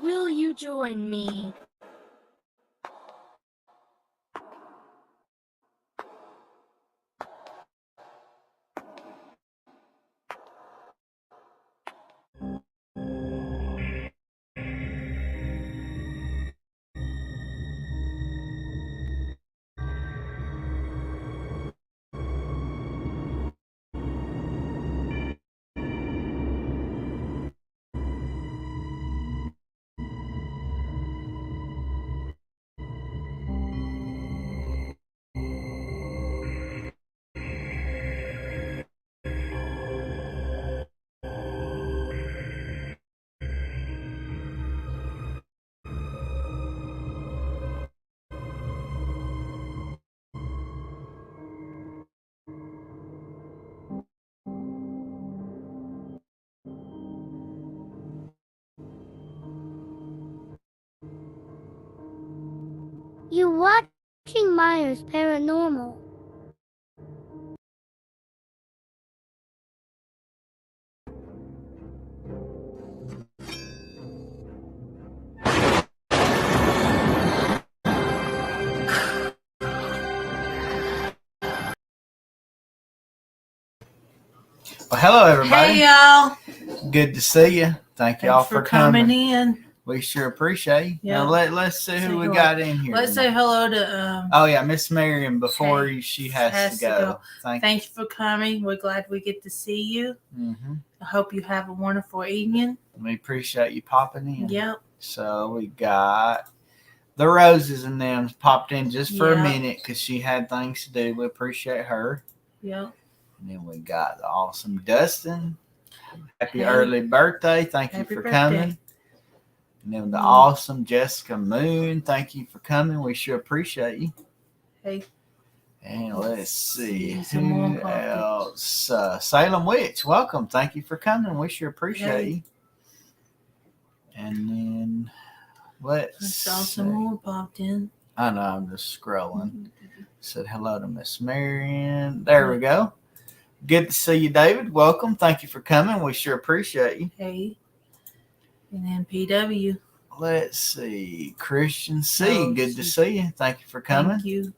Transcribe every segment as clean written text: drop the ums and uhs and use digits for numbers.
Will you join me? You're watching Myers Paranormal. Well, hello everybody. Hey y'all. Good to see you. Thank y'all Thanks for coming in. We sure appreciate you. Yep. Now let's see who we hello. got in here. Let's say hello to oh yeah, Miss Miriam before okay. she has to go. Thank you for coming. We're glad we get to see you. Mm-hmm. I hope you have a wonderful evening. We appreciate you popping in. Yep. So we got the Roses and them popped in just for a minute because she had things to do. We appreciate her. Yep. And then we got the awesome Dustin. Happy early birthday. Thank you for coming. And then the awesome Jessica Moon. Thank you for coming. We sure appreciate you. Hey. And let's see who else. Salem Witch, welcome. Thank you for coming. We sure appreciate you. And then let's some more popped in. I know, I'm just scrolling. Said hello to Miss Marion. There we go. Good to see you, David. Welcome. Thank you for coming. We sure appreciate you. Hey. And then PW. Let's see. Christian C. Good to see you. Thank you for coming. Thank you.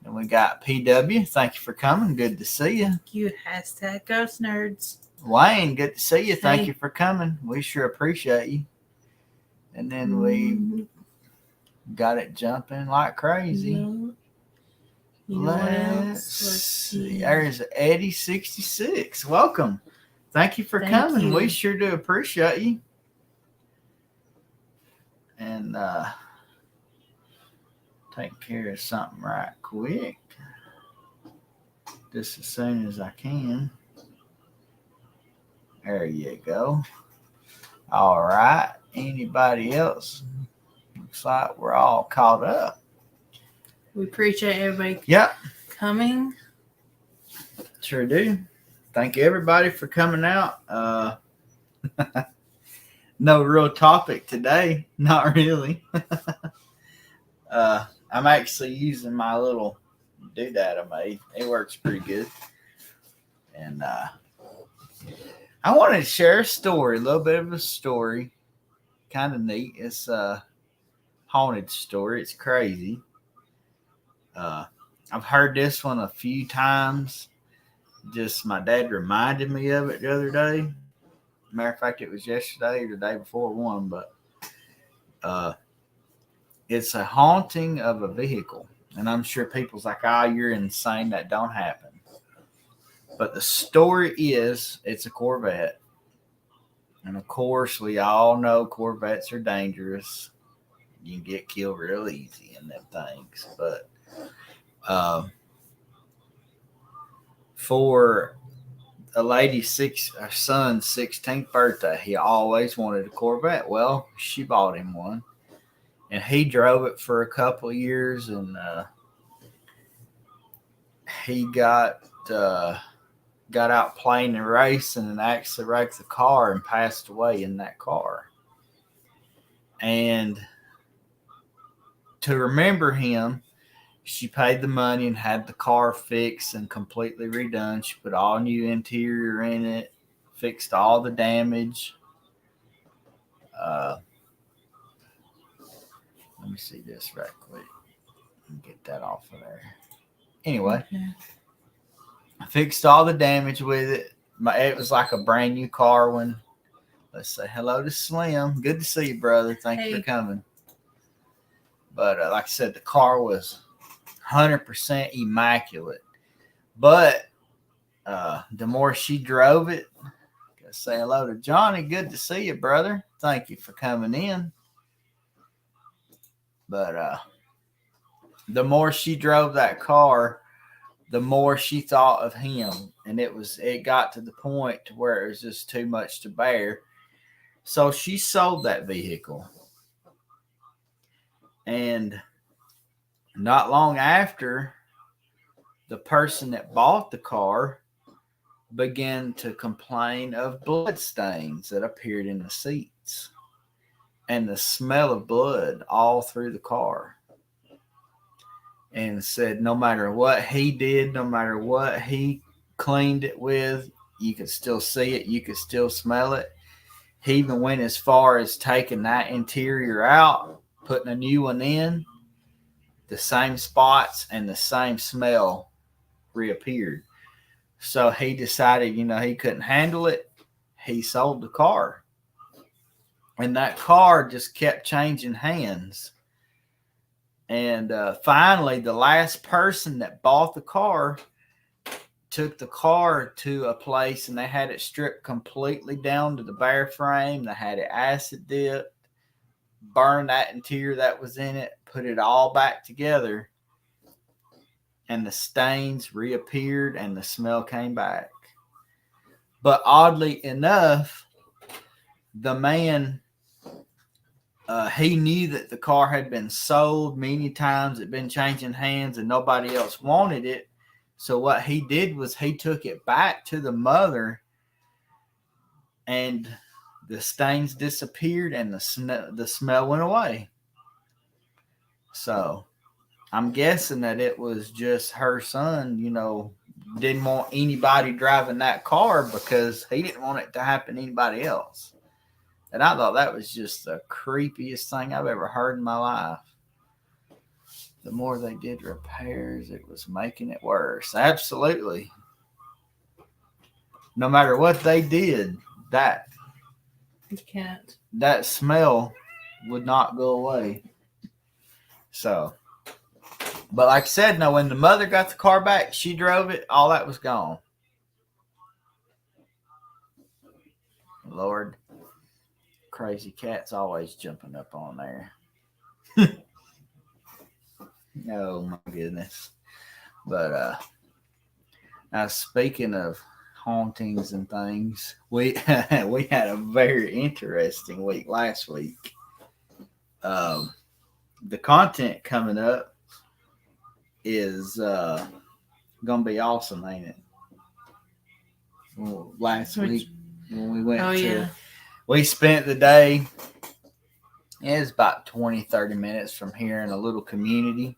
And we got PW. Thank you for coming. Good to see you. Thank you. Hashtag Ghost Nerds. Wayne, good to see you. Thank you for coming. We sure appreciate you. And then we got it jumping like crazy. Yeah. Let's see. There's Eddie66. Welcome. Thank you for coming. We sure do appreciate you. And take care of something right quick. Just as soon as I can. There you go. All right. Anybody else? Looks like we're all caught up. We appreciate everybody coming. Sure do. Thank you everybody for coming out. No real topic today. Not really. I'm actually using my little doodad I made. It works pretty good. And I wanted to share a story, a little bit of a story. Kind of neat. It's a haunted story. It's crazy. I've heard this one a few times. Just my dad reminded me of it the other day. Matter of fact, it was yesterday or the day before one, but it's a haunting of a vehicle. And I'm sure people's like, oh, you're insane. That don't happen. But the story is, it's a Corvette. And of course, we all know Corvettes are dangerous. You can get killed real easy in them things. But for a lady's her son's 16th birthday, he always wanted a Corvette. Well, she bought him one. And he drove it for a couple of years, and he got out playing and racing and actually wrecked the car and passed away in that car. And to remember him, she paid the money and had the car fixed and completely redone. She put all new interior in it, fixed all the damage. Let me see this right quick. Get that off of there. Anyway, Okay. I fixed all the damage with it. It was like a brand new car when. Let's say hello to Slim. Good to see you, brother. Thank you Hey. for coming. But like I said, the car was 100% immaculate. But the more she drove it, gotta say hello to Johnny. Good to see you, brother. Thank you for coming in. But the more she drove that car, the more she thought of him, and it got to the point to where it was just too much to bear. So she sold that vehicle, and not long after, the person that bought the car began to complain of blood stains that appeared in the seats and the smell of blood all through the car. And said no matter what he did, no matter what he cleaned it with, you could still see it, you could still smell it. He even went as far as taking that interior out, putting a new one in. The same spots and the same smell reappeared. So he decided, he couldn't handle it. He sold the car. And that car just kept changing hands. And finally, the last person that bought the car took the car to a place, and they had it stripped completely down to the bare frame. They had it acid dipped, burned that interior that was in it, put it all back together, and the stains reappeared and the smell came back. But oddly enough, the man, he knew that the car had been sold many times, it had been changing hands, and nobody else wanted it. So what he did was he took it back to the mother, and the stains disappeared and the smell went away. So I'm guessing that it was just her son, didn't want anybody driving that car because he didn't want it to happen to anybody else. And I thought that was just the creepiest thing I've ever heard in my life. The more they did repairs, it was making it worse. Absolutely. No matter what they did, You can't. that smell would not go away. So, but like I said, no, when the mother got the car back, she drove it, all that was gone. Lord, crazy cat's always jumping up on there. Oh my goodness. But now speaking of hauntings and things, we we had a very interesting week last week. The content coming up is gonna be awesome, ain't it? Well, last week when we went we spent the day. It's about 20-30 minutes from here in a little community.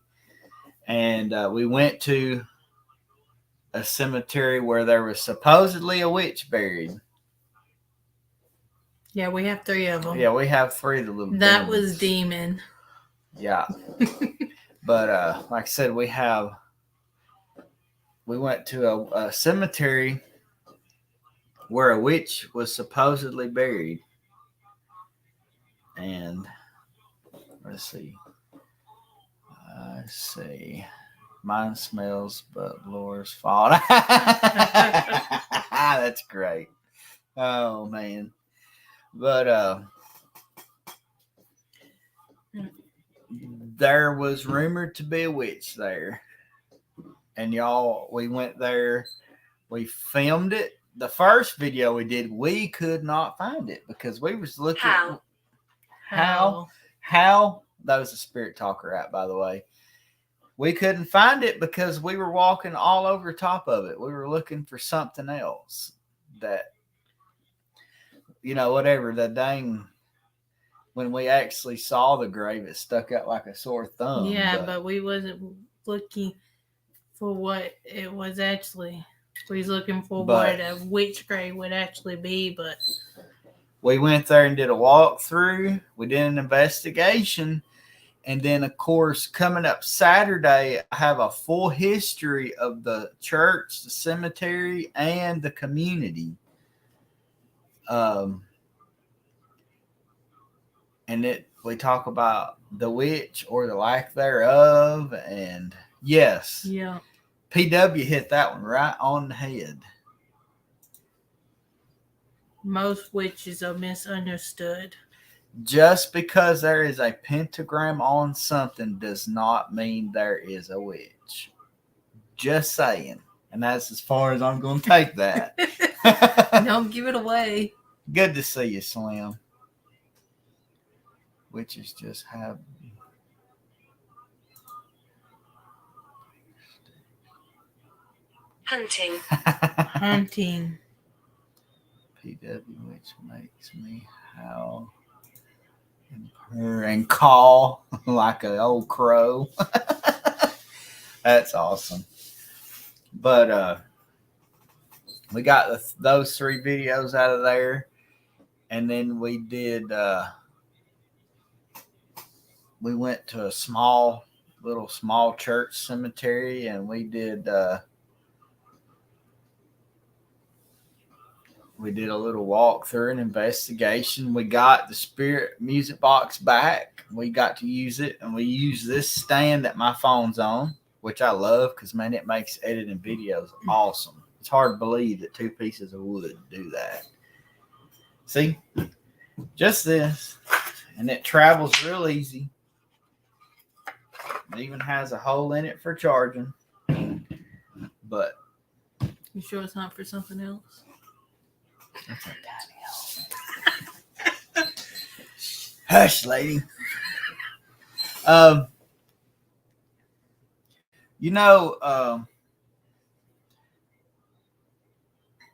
And we went to a cemetery where there was supposedly a witch buried. Yeah, we have 3 of them. Yeah, we have 3 of the little That demons. was demon. Yeah. But like I said, we went to a cemetery where a witch was supposedly buried. And let's see. Mine smells, but Laura's fault. That's great. Oh man. But there was rumored to be a witch there. And y'all, we went there, we filmed it. The first video we did, we could not find it because we was looking. How? That was a spirit talker app, by the way. We couldn't find it because we were walking all over top of it. We were looking for something else that, whatever, the dang, when we actually saw the grave, it stuck out like a sore thumb. Yeah, but we wasn't looking for what it was actually. We was looking for what a witch grave would actually be, but we went there and did a walkthrough. We did an investigation, And then, of course, coming up Saturday, I have a full history of the church, the cemetery, and the community. And we talk about the witch or the lack thereof. And yes, Yeah. PW hit that one right on the head. Most witches are misunderstood. Just because there is a pentagram on something does not mean there is a witch. Just saying. And that's as far as I'm going to take that. Don't give it away. Good to see you, Slim. Witches just have... Hunting. Hunting. PW, which makes me howl and purr and call like an old crow. That's awesome. But we got those 3 videos out of there, and then we did. We went to a small church cemetery, and we did. We did a little walkthrough and investigation. We got the spirit music box back. We got to use it, and we used this stand that my phone's on, which I love because, man, it makes editing videos awesome. It's hard to believe that 2 pieces of wood do that. See? Just this. And it travels real easy. It even has a hole in it for charging. But You sure it's not for something else? that's a tiny hole. Hush, lady.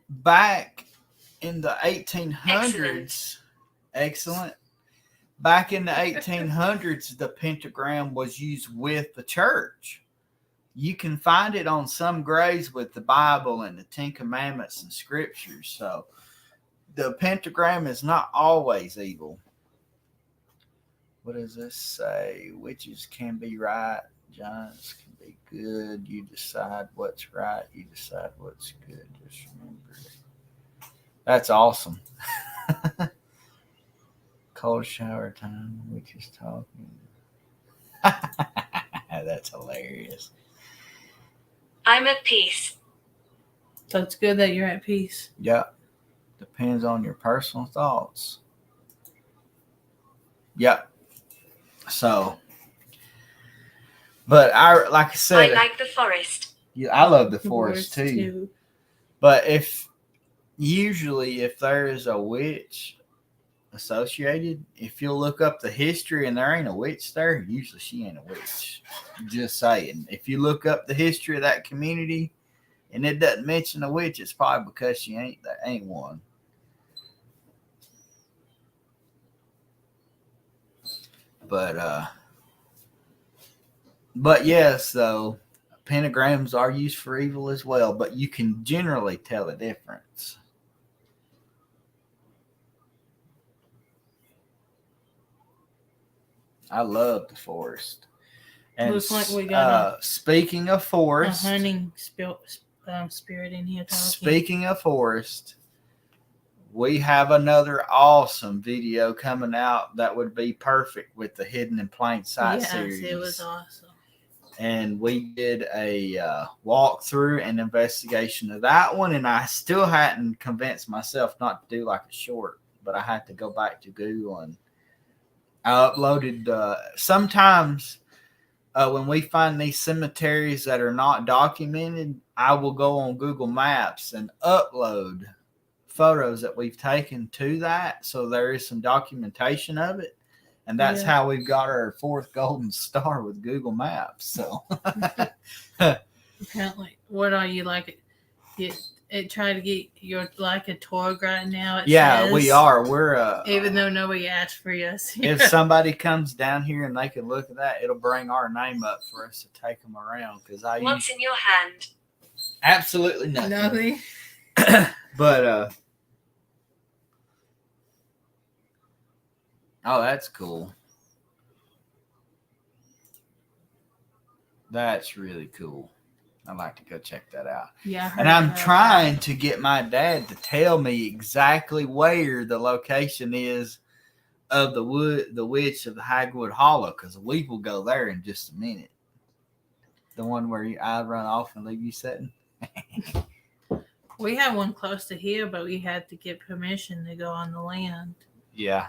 Back in the 1800s, excellent. Back in the 1800s, the pentagram was used with the church. You can find it on some graves with the Bible and the 10 Commandments and scriptures. So the pentagram is not always evil. What does this say? Witches can be right. Giants can be good. You decide what's right. You decide what's good. Just remember it. That's awesome. Cold shower time. Witches talking. That's hilarious. I'm at peace. So it's good that you're at peace. Yep. Depends on your personal thoughts. Yep. So, but like I said, I like the forest. Yeah, I love the forest too. But if there is a witch associated, if you'll look up the history and there ain't a witch there, usually she ain't a witch. Just saying. If you look up the history of that community and it doesn't mention a witch, it's probably because she ain't one. But yes, though, pentagrams are used for evil as well, but you can generally tell the difference. I love the forest. And looks like we got speaking of forest, a hunting spirit in here talking. Speaking of forest, we have another awesome video coming out that would be perfect with the Hidden in Plain Sight series. Yes, it was awesome. And we did a walkthrough and investigation of that one, and I still hadn't convinced myself not to do like a short, but I had to go back to Google and I uploaded. Sometimes when we find these cemeteries that are not documented, I will go on Google Maps and upload photos that we've taken to that, so there is some documentation of it. And that's how we've got our 4th golden star with Google Maps. So, apparently, what are you like? It tried to get you're like a tour guide now. Says, we are. We're even though nobody asked for us. If somebody comes down here and they can look at that, it'll bring our name up for us to take them around. What's in your hand? Absolutely nothing. Nothing. But oh, that's cool. That's really cool. I'd like to go check that out. Yeah, I heard And I'm about trying to get my dad to tell me exactly where the location is of the witch of the Hagwood Hollow, because we will go there in just a minute. The one where I run off and leave you sitting. that. We have one close to here, but we had to get permission to go on the land. Yeah.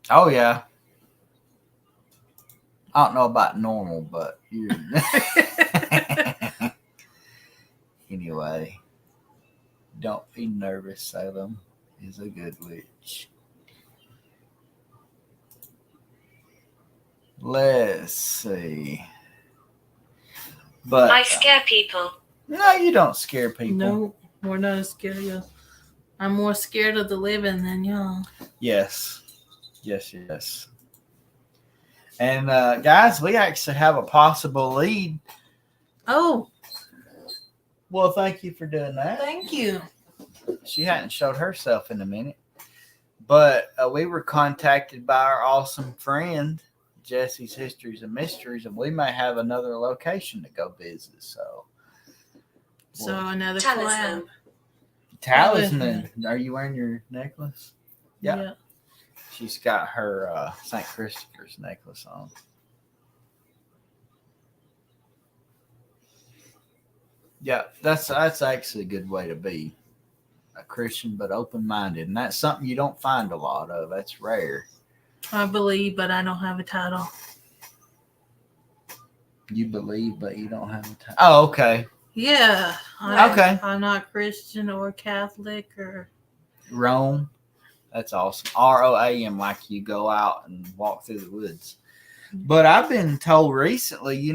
Oh yeah. I don't know about normal, but you're anyway. Don't be nervous. Salem is a good witch. Let's see. But I scare people. no, you don't scare people. No, we're not as scared of you. I'm more scared of the living than y'all. Yes. Yes. And guys, we actually have a possible lead. Oh, Well, thank you for doing that. thank you. She hadn't showed herself in a minute. But we were contacted by our awesome friend, Jesse's Histories and Mysteries, and we may have another location to go visit. So, So another Talisman. collab. Talisman. Are you wearing your necklace? Yeah. Yeah. She's got her St. Christopher's necklace on. Yeah, that's actually a good way to be. A Christian, but open-minded. And that's something you don't find a lot of. That's rare. I believe, but I don't have a title. You believe, but you don't have a title. Oh, okay. Yeah. Okay. I'm not Christian or Catholic or. Rome. That's awesome. ROAM, like you go out and walk through the woods. But I've been told recently,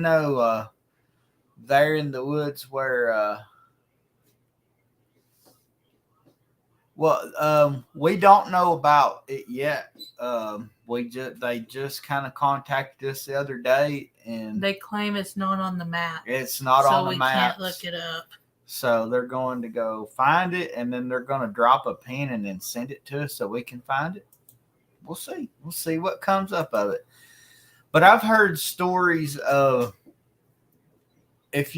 there in the woods where, we don't know about it yet. They just kind of contacted us the other day, and They claim it's not on the map. it's not on the map. So we can't look it up. So they're going to go find it, and then they're going to drop a pin and then send it to us so we can find it. We'll see. We'll see what comes up of it. But I've heard stories of, if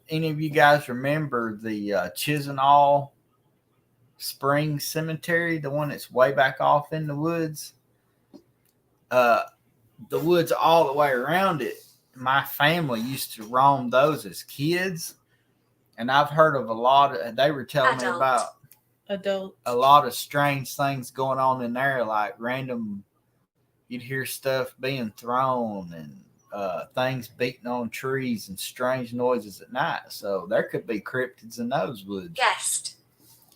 any of you guys remember the Chisenhall Springs Cemetery, the one that's way back off in the woods, the woods all the way around it. My family used to roam those as kids. And I've heard of they were telling me about a lot of strange things going on in there, like you'd hear stuff being thrown and things beating on trees and strange noises at night. So there could be cryptids in those woods.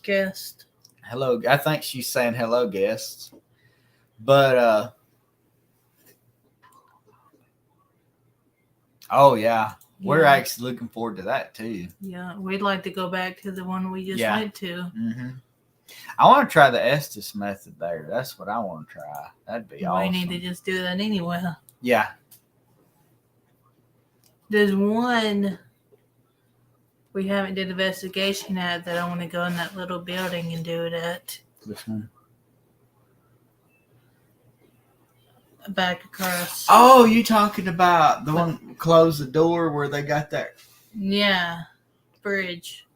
Guest. Hello. I think she's saying hello, guests. But, oh, yeah. We're actually looking forward to that too. Yeah, we'd like to go back to the one we just went to. Mm-hmm. I want to try the Estes method there. That's what I want to try. That'd be awesome. We need to just do that anyway. Yeah. There's one we haven't did investigation at that I want to go in that little building and do it at. Which one? Back across. Oh, you talking about the one close the door where they got that? Yeah, bridge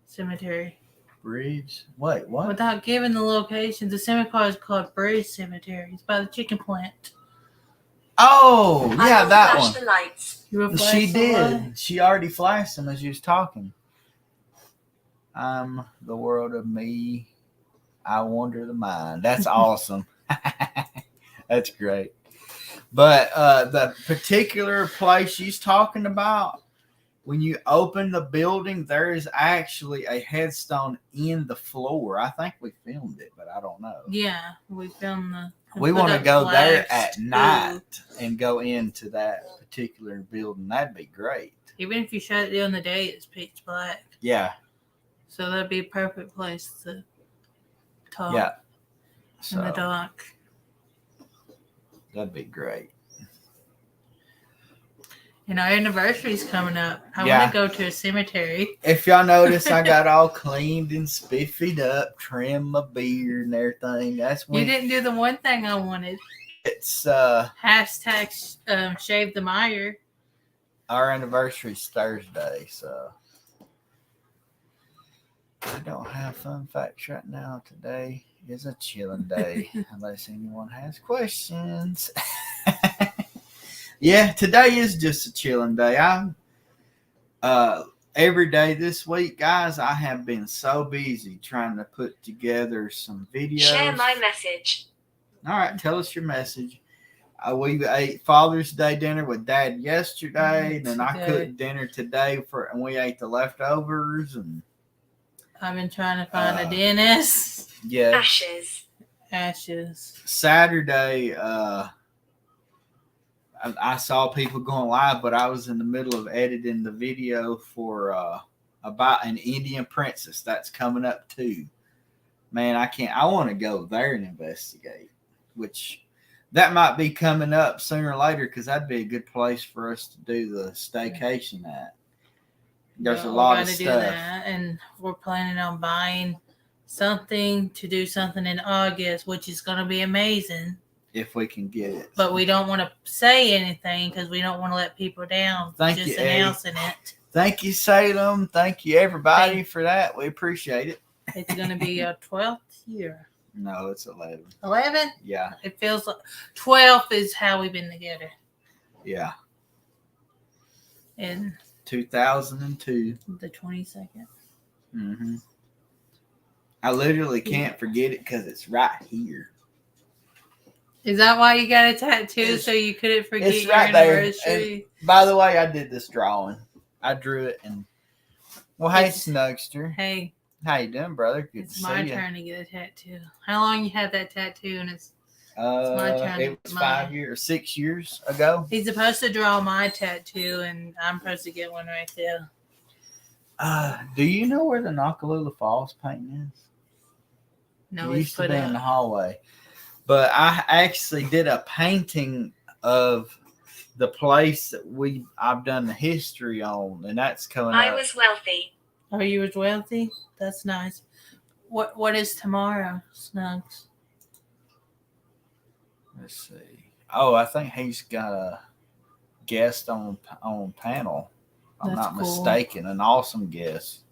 cemetery. Bridge? Wait, what? Without giving the location, the cemetery is called Bridge Cemetery. It's by the chicken plant. Oh, yeah, that one. The lights. She did. She already flashed them as you was talking. I'm the world of me. I wonder the mind. That's awesome. That's great. But the particular place she's talking about, when you open the building, there is actually a headstone in the floor. I think we filmed it, but I don't know. Yeah, we filmed the. We want to go there at night and go into that particular building. That'd be great. Even if you shut it during the day, it's pitch black. Yeah. So that'd be a perfect place to talk. Yeah. In the dark. That'd be great. And our anniversary's coming up. I Yeah. want to go to a cemetery. If y'all notice, I got all cleaned and spiffied up, trimmed my beard and everything. That's when You didn't do the one thing I wanted. it's Hashtag shave the mire. our anniversary's Thursday, so we don't have fun facts right now. Today is a chilling day, unless anyone has questions. Yeah, today is just a chilling day. I'm every day this week, guys, I have been so busy trying to put together some videos. Share my message. All right, tell us your message. We ate Father's Day dinner with Dad yesterday, and then I cooked dinner today and we ate the leftovers. And I've been trying to find a dentist. Yeah, Ashes. Saturday, I saw people going live, but I was in the middle of editing the video for about an Indian princess that's coming up too. Man, I want to go there and investigate, which that might be coming up sooner or later because that'd be a good place for us to do the staycation at. There's a lot of stuff. Do that, and we're planning on buying something to do something in August, which is going to be amazing. If we can get it. But we don't want to say anything because we don't want to let people down. Thank just you, announcing it. Thank you, Salem. Thank you, everybody, for that. We appreciate it. It's going to be our 12th year. No, it's 11. 11? Yeah. It feels like 12 is how we've been together. Yeah. In 2002. The 22nd. Mm-hmm. I literally can't forget it because it's right here. Is that why you got a tattoo so you couldn't forget it's your right anniversary? And by the way, I did this drawing. I drew it and hey, Snugster. Hey. How you doing, brother? Good it's to my see turn to get a tattoo. How long you had that tattoo and it's my turn. It was 5 years or 6 years ago. He's supposed to draw my tattoo and I'm supposed to get one right there. Do you know where the Nakalula Falls painting is? No, it used to be in the hallway. But I actually did a painting of the place that I've done the history on, and that's coming up. I was wealthy. Oh, you was wealthy? That's nice. What is tomorrow, Snugs? Let's see. Oh, I think he's got a guest on panel. If I'm not mistaken, an awesome guest.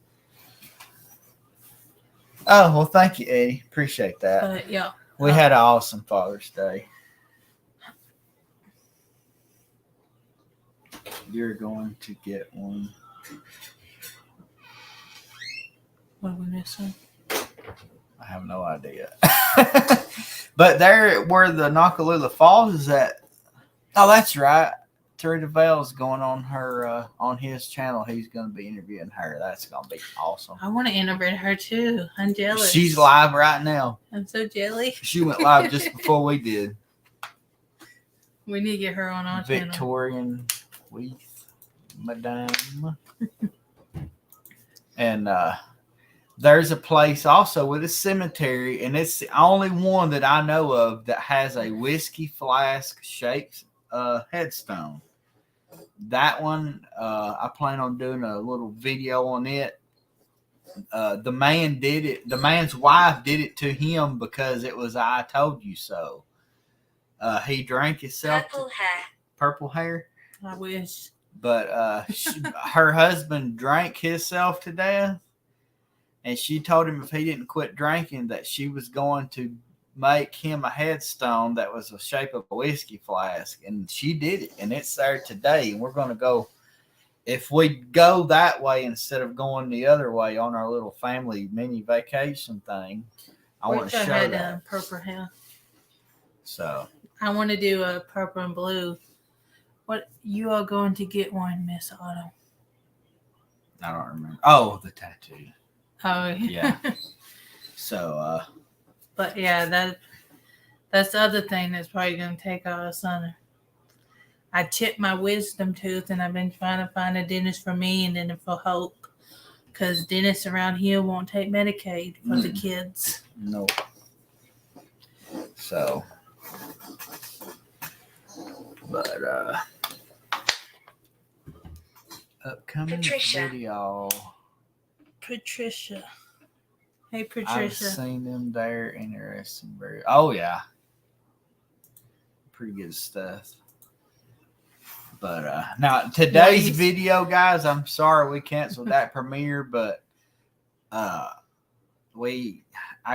Oh, well, thank you, Eddie. Appreciate that. Yeah. We had an awesome Father's Day. You're going to get one. What are we missing? I have no idea. But there, where the Nakalula Falls is at. Oh, that's right. Terry DeVale is going on her on his channel. He's going to be interviewing her. That's going to be awesome. I want to interview her too. I'm jealous. She's live right now. I'm so jelly. She went live just before we did. We need to get her on our Victorian Weath, Madame. And there's a place also with a cemetery, and it's the only one that I know of that has a whiskey flask shaped headstone. That one, I plan on doing a little video on it. The man did it. The man's wife did it to him because it was I told you so. He drank himself. Purple hair. I wish. But her husband drank himself to death. And she told him if he didn't quit drinking that she was going to make him a headstone that was the shape of a whiskey flask. And she did it. And it's there today. And we're going to go. If we go that way instead of going the other way on our little family mini vacation thing, I want to show that. Purple hair. So I want to do a purple and blue. What you are going to get one, Miss Autumn? I don't remember. Oh, the tattoo. Oh yeah. So but yeah, that's the other thing that's probably gonna take all the summer. I chipped my wisdom tooth and I've been trying to find a dentist for me and then for Hope. Because dentists around here won't take Medicaid for the kids. Nope. So but Upcoming Patricia. video. Patricia. Hey, I've Patricia. seen them there. Interesting. Very. Oh yeah. Pretty good stuff. But now today's Nice. video, guys, I'm sorry we canceled that premiere, but I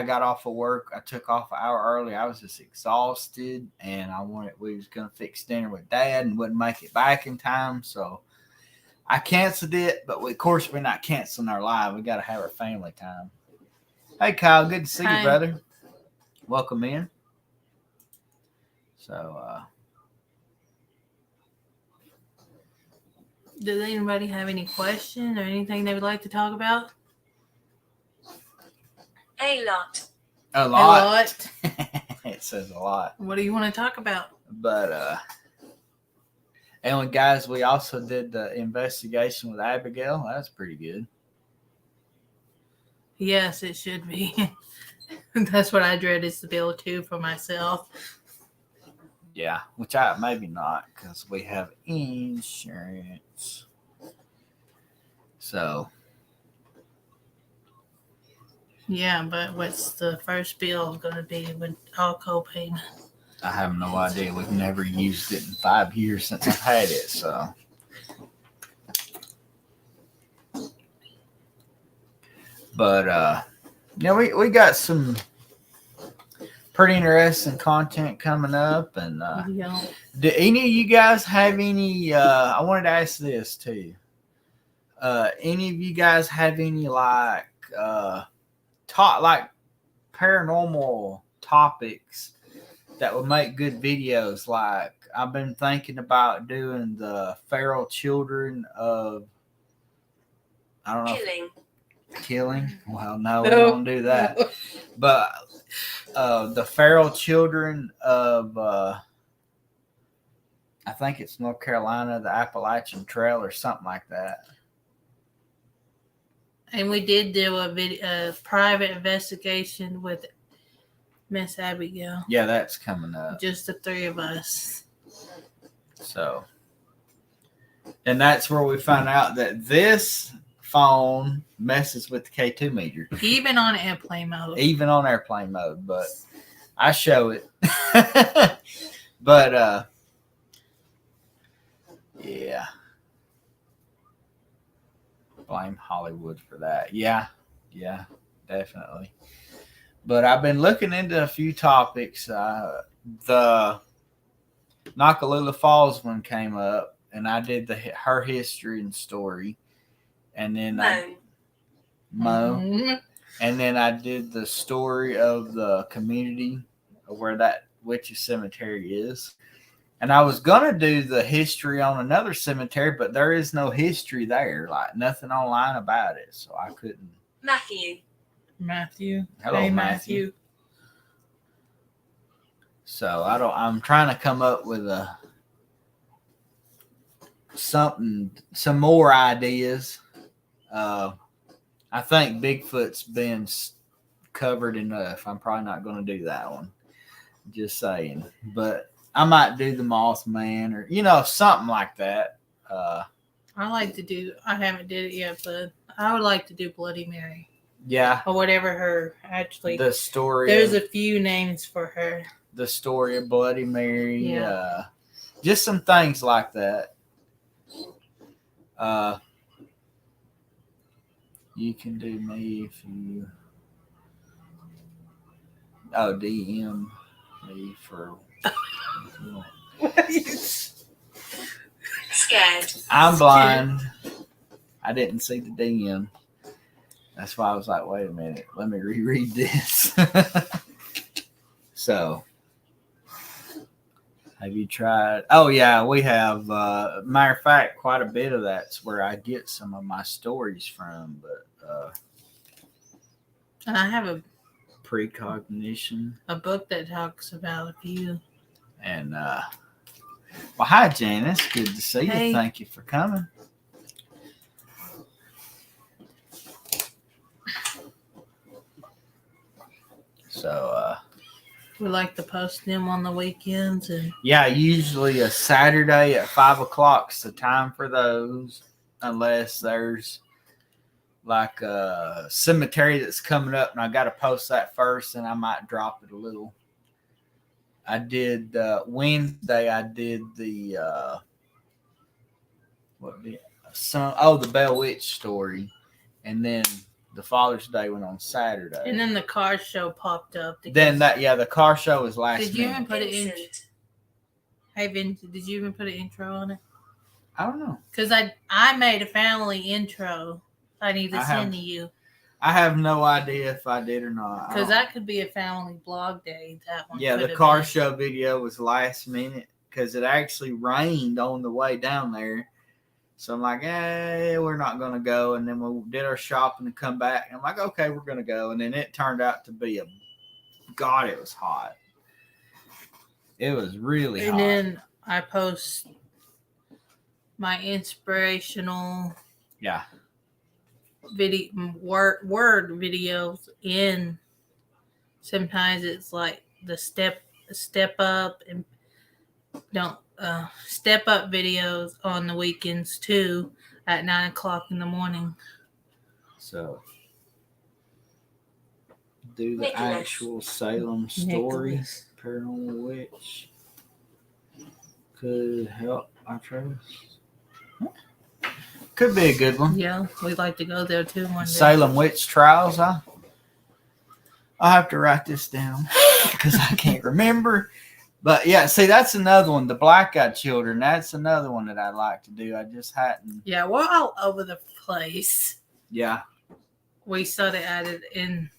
got off of work. I took off an hour early. I was just exhausted, and we was gonna fix dinner with Dad and wouldn't make it back in time, so I canceled it. But of course, we're not canceling our live. We got to have our family time. Hey, Kyle, good to see Hi. you, brother. Welcome in. So, Does anybody have any questions or anything they would like to talk about? A lot. a A lot. lot. It says a lot. What do you want to talk about? But and guys, we also did the investigation with Abigail. That's pretty good. Yes, it should be. That's what I dread is the bill too for myself. Yeah, which I maybe not because we have insurance. So Yeah, but what's the first bill going to be with all co-payment? I have no idea. We've never used it in 5 years since I've had it. So, but yeah, we got some pretty interesting content coming up. And Yeah. do any of you guys have any? I wanted to ask this too. Any of you guys have any like paranormal topics that would make good videos? Like I've been thinking about doing the feral children of, I don't know, killing. Well, no, we don't do that. But the feral children of I think it's North Carolina, the Appalachian Trail or something like that. And we did do a private investigation with Miss Abigail. Yeah, that's coming up. Just the three of us. So, and that's where we found out that this phone messes with the K2 meter, Even on airplane mode. even on airplane mode. But I show it. But yeah, blame Hollywood for that. Yeah, definitely. But I've been looking into a few topics. The Nakalula Falls one came up, and I did her history and story, and then Mo, Mhm. and then I did the story of the community of where that witch's cemetery is. And I was gonna do the history on another cemetery, but there is no history there, like nothing online about it, so I couldn't. Matthew. Hello, Hey, Matthew. So I'm trying to come up with some more ideas. I think Bigfoot's been covered enough. I'm probably not going to do that one. Just saying, but I might do the Mothman or something like that. I like to do. I haven't did it yet, but I would like to do Bloody Mary Yeah, or whatever her actually. the story. There's a few names for her. The story of Bloody Mary. Yeah. Just some things like that. You can do me if you. Oh, DM me for. Scared. I'm blind. I didn't see the DM. That's why I was like, wait a minute. Let me reread this. So, have you tried? Oh, yeah, we have. Matter of fact, quite a bit of that's where I get some of my stories from. But And I have a precognition. book that talks about a few. And, well, hi, Janice. Good to see Hey. you. Thank you for coming. So, We like to post them on the weekends and yeah, usually a Saturday at 5 o'clock is the time for those. unless there's like a cemetery that's coming up and I got to post that first and I might drop it a little. I did Wednesday, I did the the Bell Witch story, and then the Father's Day went on Saturday. And then the car show popped up. Then the car show was last Did you minute. even put it in? Vincent. Hey, Vincent, did you even put an intro on it? I don't know. Because I made a family intro I need to send to you. I have no idea if I did or not. Because that could be a family blog day. That one. Yeah, the car show video was last minute because it actually rained on the way down there. So I'm like, we're not going to go. And then we did our shopping and come back. And I'm like, okay, we're going to go. And then it turned out to be it was hot. It was really hot. And then I post my inspirational word videos in. Sometimes it's like the step up and don't step up videos on the weekends too at 9:00 in the morning. So do the Nicholas. actual Salem story. Nicholas. Paranormal Witch could help, I trust. Could be a good one. Yeah, we'd like to go there too one day. Salem Witch Trials. I'll have to write this down because I can't remember. But yeah, see, that's another one. The Black-Eyed Children. That's another one that I'd like to do. I just hadn't. Yeah, we're all over the place. Yeah. We started at it and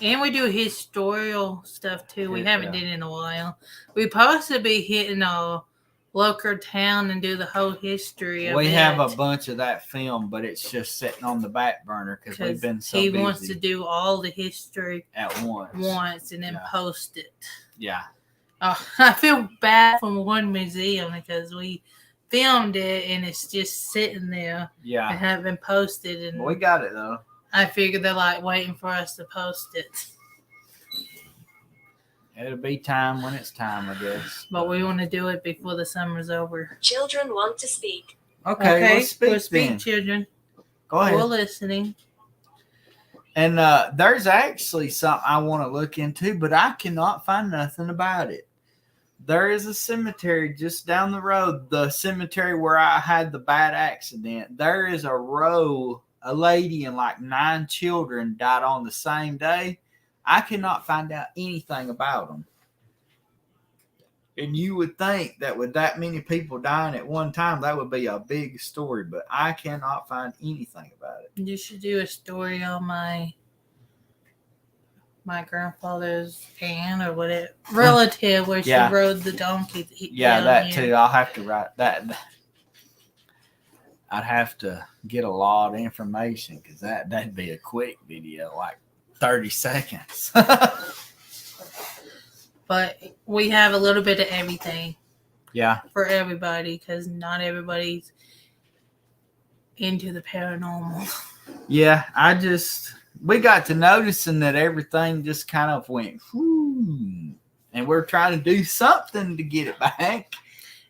we do historical stuff too. We haven't did it in a while. We supposed to be hitting a local town and do the whole history of it. We have a bunch of that film, but it's just sitting on the back burner because we've been so busy. He wants to do all the history at once and then post it. Yeah. Oh, I feel bad from one museum because we filmed it and it's just sitting there. Yeah. And haven't been posted. And we got it though. I figured they're like waiting for us to post it. It'll be time when it's time, I guess. But we want to do it before the summer's over. Children want to speak. Okay, we'll speak then. Children. Go ahead. We're listening. And there's actually something I want to look into, but I cannot find nothing about it. There is a cemetery just down the road, the cemetery where I had the bad accident. There is a lady and like 9 children died on the same day. I cannot find out anything about them. And you would think that with that many people dying at one time, that would be a big story, but I cannot find anything about it. You should do a story on my grandfather's aunt or whatever relative where she rode the donkey. That too. I'll have to write that. I'd have to get a lot of information because that'd be a quick video, like 30 seconds. But we have a little bit of everything. Yeah. For everybody because not everybody's into the paranormal. Yeah, we got to noticing that everything just kind of went, whoo, and we're trying to do something to get it back.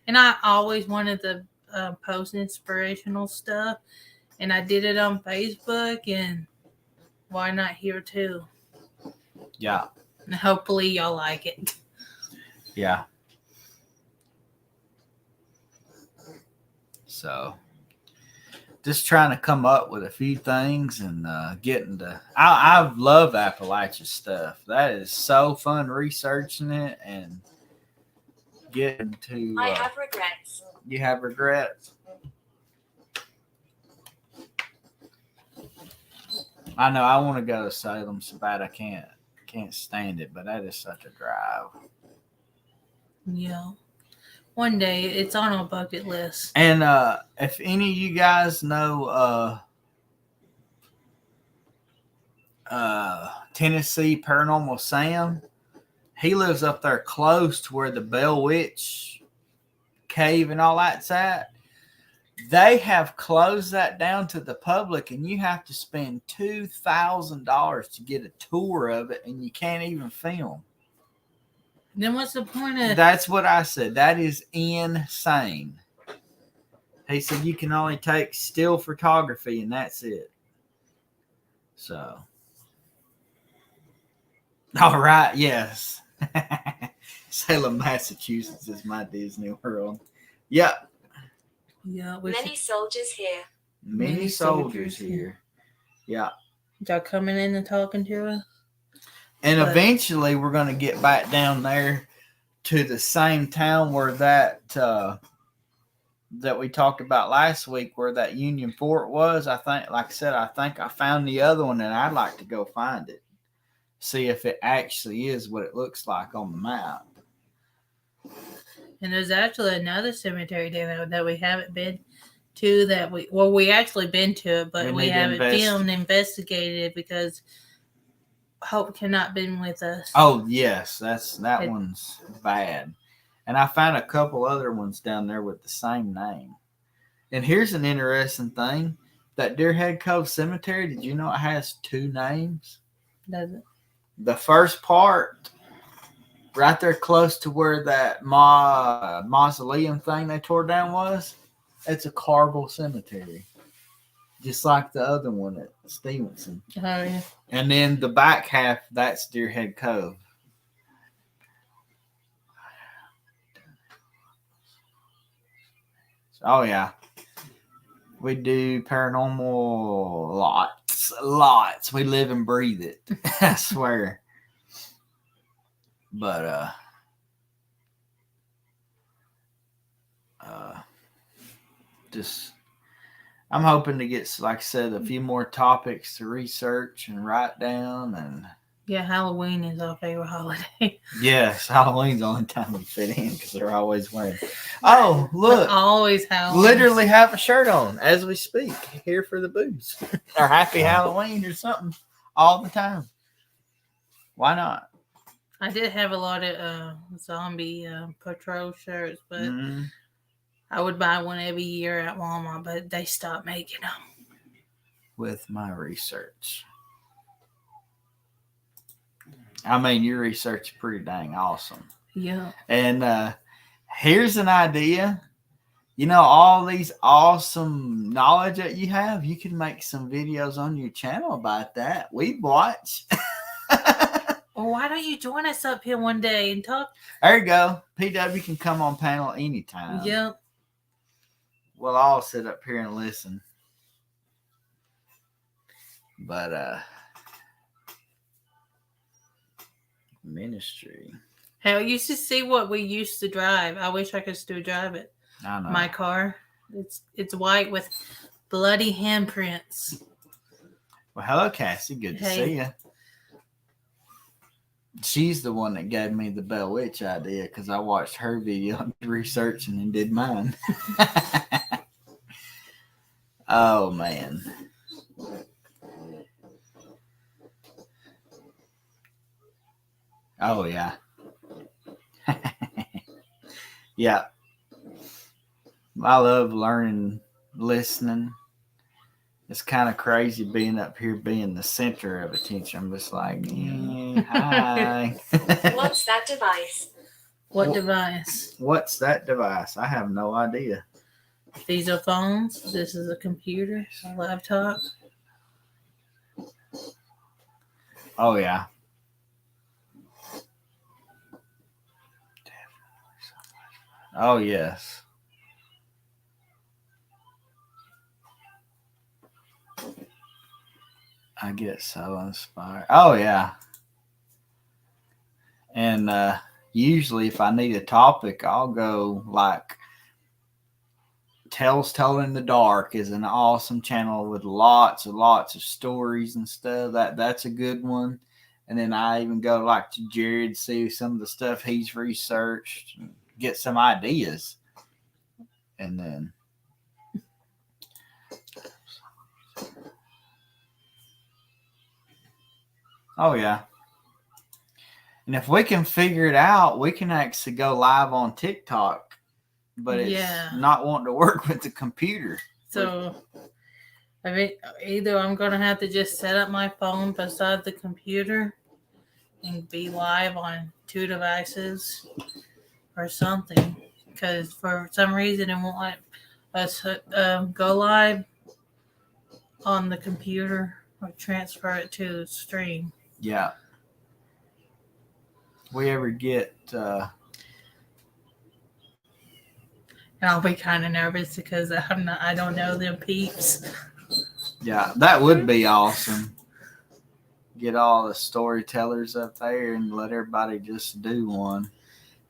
And I always wanted to post inspirational stuff, and I did it on Facebook, and why not here too? Yeah. And hopefully y'all like it. Yeah. So, just trying to come up with a few things and getting to. I love Appalachia stuff. That is so fun researching it and getting to. I have regrets. You have regrets? I know. I want to go to Salem so bad I can't stand it, but that is such a drive. Yeah. One day, it's on our bucket list. And if any of you guys know Tennessee Paranormal Sam, he lives up there close to where the Bell Witch Cave and all that's at. They have closed that down to the public, and you have to spend $2,000 to get a tour of it, and you can't even film. Then what's the point of... That's what I said. That is insane. He said you can only take still photography and that's it. So, all right, yes. Salem, Massachusetts is my Disney World. Yep. Yeah. Many soldiers here. Many soldiers here. Yeah. Y'all coming in and talking to us? And But- eventually we're going to get back down there to the same town where that we talked about last week, where that Union Fort was. I think, like I said, I think I found the other one, and I'd like to go find it. See if it actually is what it looks like on the map. And there's actually another cemetery there that we haven't been to, that we actually been to it, but we haven't filmed, investigated, because Hope cannot been with us. Oh yes, that one's bad. And I found a couple other ones down there with the same name. And here's an interesting thing: that Deerhead Cove Cemetery. Did you know it has 2 names? Does it? The first part, right there close to where that mausoleum thing they tore down was, it's a Cargill cemetery. Just like the other one at Stevenson. Oh, yeah. And then the back half, that's Deerhead Cove. Oh, yeah. We do paranormal lots. We live and breathe it. I swear. But, just, I'm hoping to get, like I said, a few more topics to research and write down. And Yeah, Halloween is our favorite holiday. yes, Halloween's the only time we fit in because they're always wearing. Oh, look. Always Halloween. Literally have a shirt on as we speak. Here for the booze. Or happy Halloween or something all the time. Why not? I did have a lot of zombie patrol shirts, but I would buy one every year at Walmart, but they stopped making them. With my research. I mean, your research is pretty dang awesome. Yeah. And here's an idea. You know, all these awesome knowledge that you have, you can make some videos on your channel about that. We'd watch. Well, why don't you join us up here one day and talk? There you go. PW can come on panel anytime. Yep. We'll all sit up here and listen. But ministry. Hell, you should see what we used to drive. I wish I could still drive it. I know. My car. It's white with bloody handprints. Well, hello, Cassie. Good to see you. She's the one that gave me the Bell Witch idea because I watched her video and researching and did mine. Oh, man. Oh, yeah. Yeah. I love learning, listening. It's kind of crazy being up here, being the center of attention. I'm just like, hi. What's that device? What device? What's that device? I have no idea. These are phones. This is a computer, a laptop. Oh, yeah. Oh, yes. I get so inspired. Oh, yeah. And usually if I need a topic, I'll go like Tales Told in the Dark is an awesome channel with lots of stories and stuff. That's a good one. And then I even go like to Jared, see some of the stuff he's researched, get some ideas. And then oh, yeah. And if we can figure it out, we can actually go live on TikTok. But it's not wanting to work with the computer. So, I mean, either I'm going to have to just set up my phone beside the computer and be live on 2 devices or something. Because for some reason, it won't let us go live on the computer or transfer it to the stream. Yeah. We ever get And I'll be kind of nervous because I don't know them peeps. yeah, that would be awesome. Get all the storytellers up there and let everybody just do one.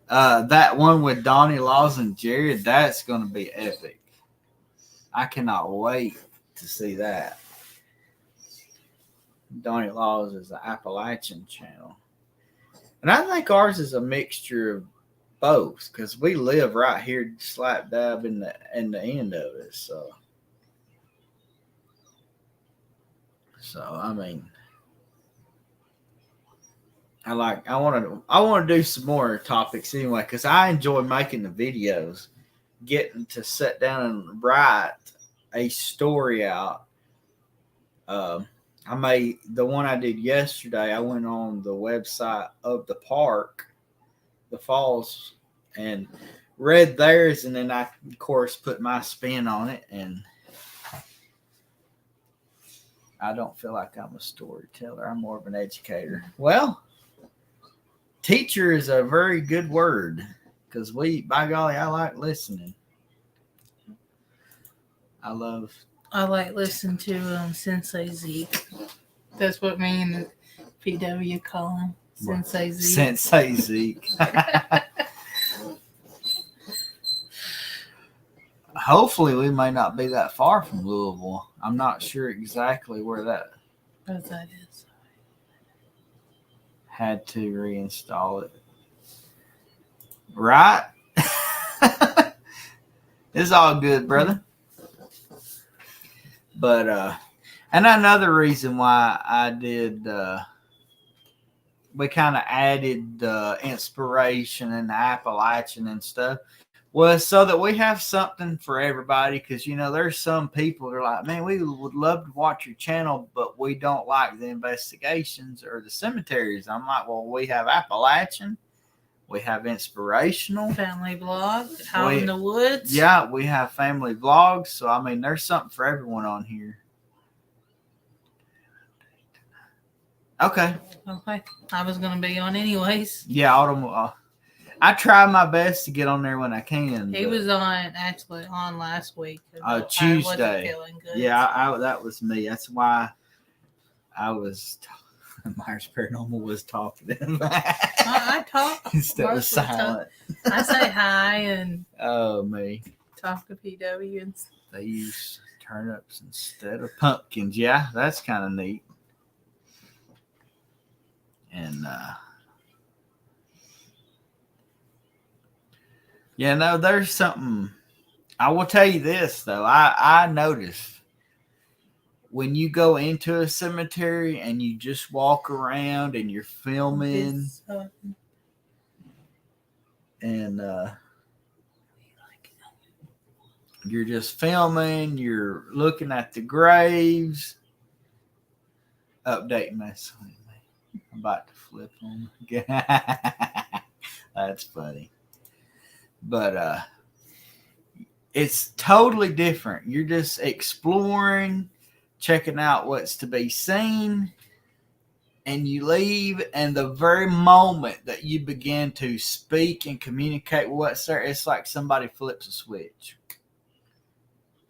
That one with Donnie Laws and Jared, that's going to be epic. I cannot wait to see that. Donnie Laws is the Appalachian channel. And I think ours is a mixture of both because we live right here slap dab in the end of it. So I mean, I want to do some more topics anyway because I enjoy making the videos, getting to sit down and write a story out. I made the one I did yesterday. I went on the website of the park, the falls, and read theirs, and then I of course put my spin on it. And I don't feel like I'm a storyteller. I'm more of an educator. Well, teacher is a very good word because by golly, I like listening. I like listening to Sensei Zeke. That's what me and the PW call him. Sensei Zeke. Sensei Zeke. Hopefully, we may not be that far from Louisville. I'm not sure exactly where that is. Had to reinstall it. Right? It's all good, brother. But, and another reason why I did, we kind of added the inspiration and the Appalachian and stuff was so that we have something for everybody. Because, there's some people that are like, man, we would love to watch your channel, but we don't like the investigations or the cemeteries. I'm like, well, we have Appalachian. We have inspirational. Family vlog, out in the woods. Yeah, we have family vlogs. So, I mean, there's something for everyone on here. Okay. I was going to be on anyways. Yeah, I try my best to get on there when I can. He was actually on last week. Tuesday. I wasn't feeling good. Yeah, that was me. That's why I was... Myers Paranormal was talking. I talk. Instead of silent. I say hi and me. Talk to PW. And they use turnips instead of pumpkins. Yeah, that's kind of neat. And there's something. I will tell you this though. I noticed when you go into a cemetery and you just walk around and you're filming and you're just filming, you're looking at the graves, updating my son. I'm about to flip them. That's funny. But it's totally different. You're just exploring, checking out what's to be seen, and you leave, and the very moment that you begin to speak and communicate with what's there, it's like somebody flips a switch.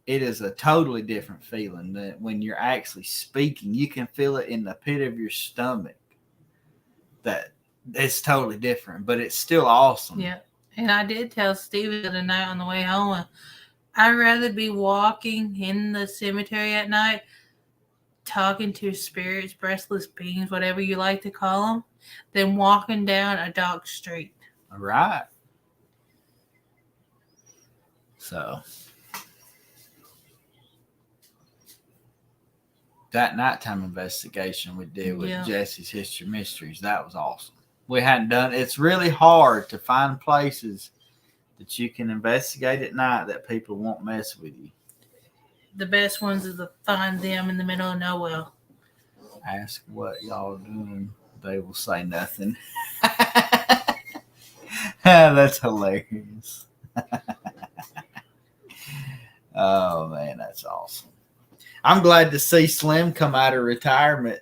It is a totally different feeling than when you're actually speaking. You can feel it in the pit of your stomach. That it's totally different, but it's still awesome. Yeah. And I did tell Steve the other night on the way home, I'd rather be walking in the cemetery at night, talking to spirits, breathless beings, whatever you like to call them, than walking down a dark street. All right. So that nighttime investigation we did with Jesse's History Mysteries, that was awesome. We hadn't done it's really hard to find places that you can investigate at night that people won't mess with you. The best ones is to find them in the middle of nowhere. Ask what y'all doing, they will say nothing. That's hilarious. Oh man, that's awesome. I'm glad to see Slim come out of retirement.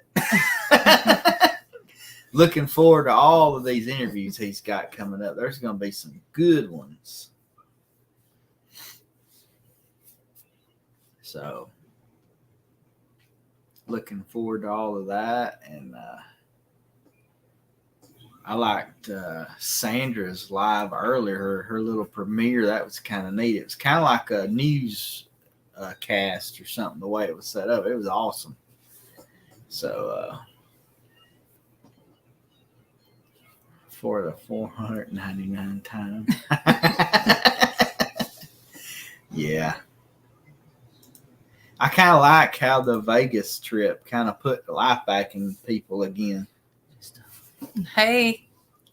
Looking forward to all of these interviews he's got coming up. There's going to be some good ones. So, looking forward to all of that. And I liked Sandra's live earlier, her little premiere. That was kind of neat. It was kind of like a news cast or something, the way it was set up. It was awesome. So, for the 499 time. Yeah. I kind of like how the Vegas trip kind of put life back in people again. Hey.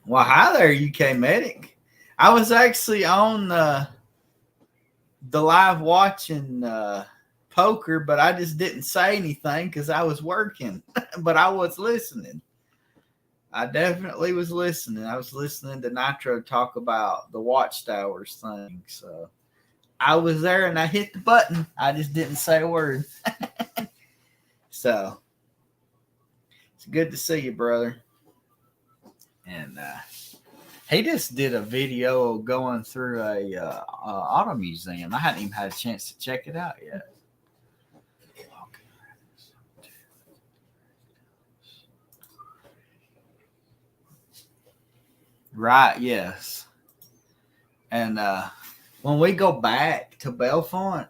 Well, hi there, UK Medic. I was actually on the live watching poker, but I just didn't say anything because I was working. But I was listening. I definitely was listening. I was listening to Nitro talk about the Watchtowers thing. So I was there and I hit the button. I just didn't say a word. So it's good to see you, brother. And he just did a video going through a auto museum. I hadn't even had a chance to check it out yet. Right, yes. And when we go back to Bellefonte,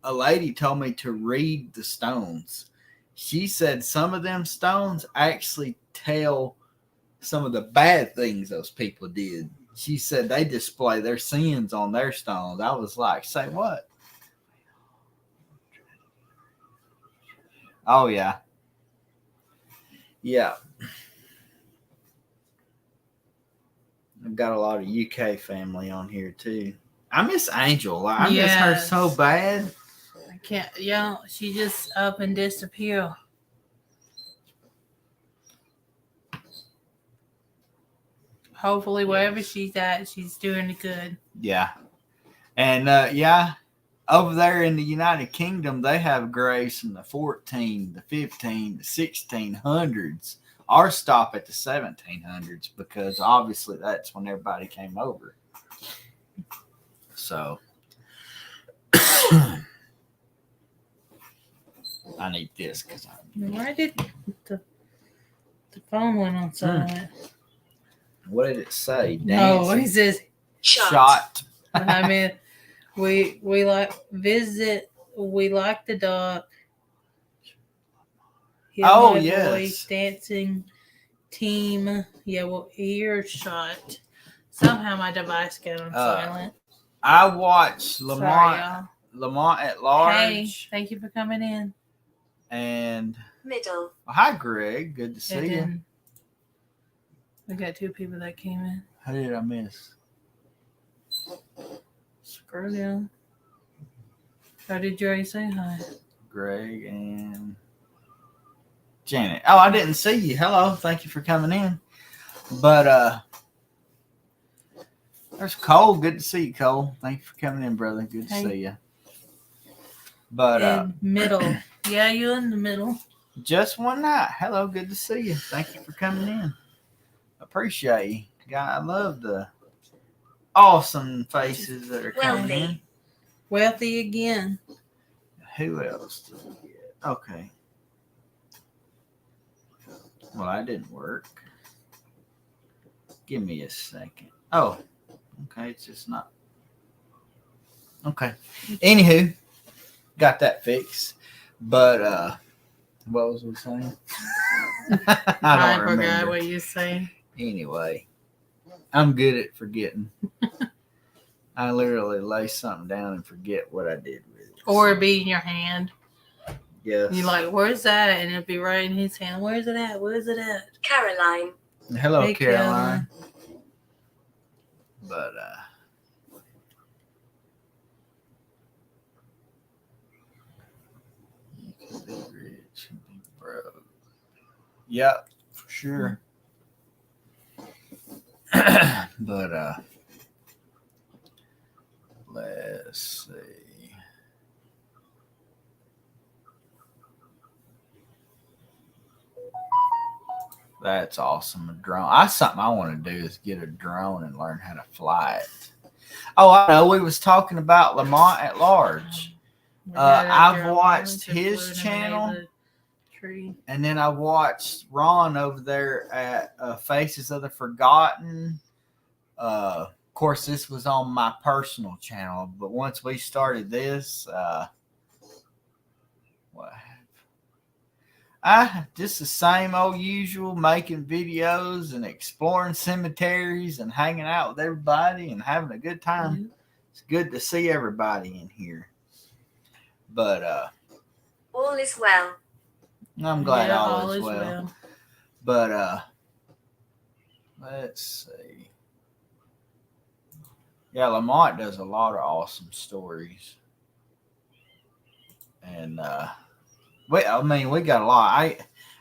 a lady told me to read the stones. She said some of them stones actually tell some of the bad things those people did. She said they display their sins on their stones. I was like, say what? Oh, yeah. Yeah. I've got a lot of UK family on here too. I miss Angel. I miss her so bad. I can't. Yeah, she just up and disappear. Hopefully, wherever she's at, she's doing good. Yeah, and yeah, over there in the United Kingdom, they have graves from the 14, the 15, the 1600s. Ours stop at the 1700s because obviously that's when everybody came over. So I need this because Why did the phone went on silent? What did it say? No, he says shot. I mean, we like visit. We like the dog. Oh, my yes. Voice, dancing team. Yeah, well, earshot. Somehow my device got on silent. I watched Sorry, Lamont at Large. Hey, thank you for coming in. And Middle. well, hi, Greg. Good to see you. We got two people that came in. Who did I miss? Scroll down. How did you already say hi? Greg and Janet. Oh, I didn't see you. Hello. Thank you for coming in. But there's Cole. Good to see you, Cole. Thank you for coming in, brother. Good to see you. But in middle. Yeah, you're in the middle. Just one night. Hello. Good to see you. Thank you for coming in. Appreciate you. God, I love the awesome faces that are coming in. Wealthy again. Who else did we get? Okay. Well, that didn't work. Give me a second. Oh, okay. It's just not. Okay. Anywho, got that fixed. But what was we saying? I don't remember. Forgot what you saying. Anyway, I'm good at forgetting. I literally lay something down and forget what I did with it. Or be in your hand. Yes. You're like, where's that? And it'll be right in his hand. Where's it at? Where's it at? Caroline. Hello, hey, Caroline. But you can be rich and be broke. Yep, for sure. But let's see. That's awesome. A drone. That's something I want to do is get a drone and learn how to fly it. Oh, I know. We was talking about Lamont at Large. We got up I've there on watched Wellington, his flew in channel. the tree. And then I watched Ron over there at Faces of the Forgotten. Of course, this was on my personal channel, but once we started this, what? Just the same old usual, making videos and exploring cemeteries and hanging out with everybody and having a good time. Mm-hmm. It's good to see everybody in here. But All is well. I'm glad Yeah, all is well. But let's see. Yeah, Lamont does a lot of awesome stories. And we got a lot.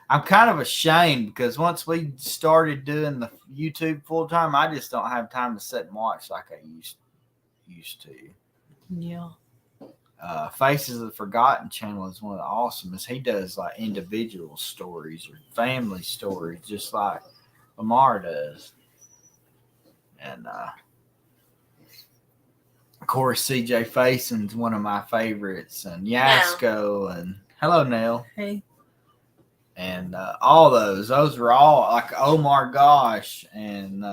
I'm kind of ashamed because once we started doing the YouTube full time, I just don't have time to sit and watch like I used to. Yeah. Faces of the Forgotten channel is one of the awesomest. He does like individual stories or family stories, just like Lamar does. And of course, CJ Fason's one of my favorites, and Yasko, and hello, Nell. Hey. And all those were all like, oh my gosh. And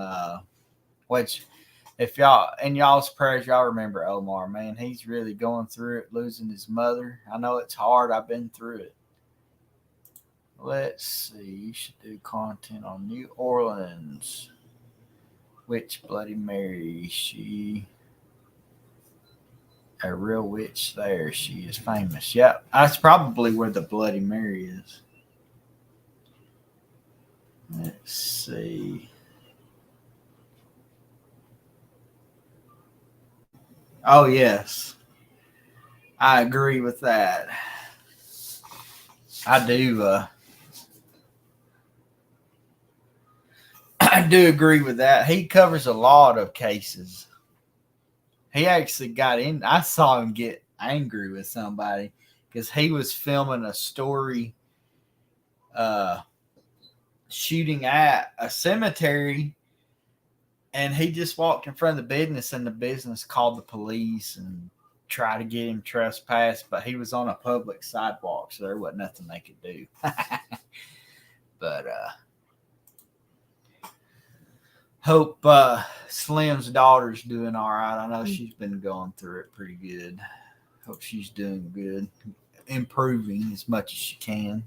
which, if y'all, in y'all's prayers, y'all remember Omar, man, he's really going through it, losing his mother. I know it's hard. I've been through it. Let's see. You should do content on New Orleans. Which Bloody Mary? She a real witch there. She is famous. Yep. That's probably where the Bloody Mary is. Let's see. Oh, yes. I agree with that. I do. I do agree with that. He covers a lot of cases. He actually got in. I saw him get angry with somebody because he was filming a story shooting at a cemetery, and he just walked in front of the business, and the business called the police and tried to get him trespassed, but he was on a public sidewalk, so there wasn't nothing they could do. But hope Slim's daughter's doing all right. I know she's been going through it pretty good. Hope she's doing good, improving as much as she can.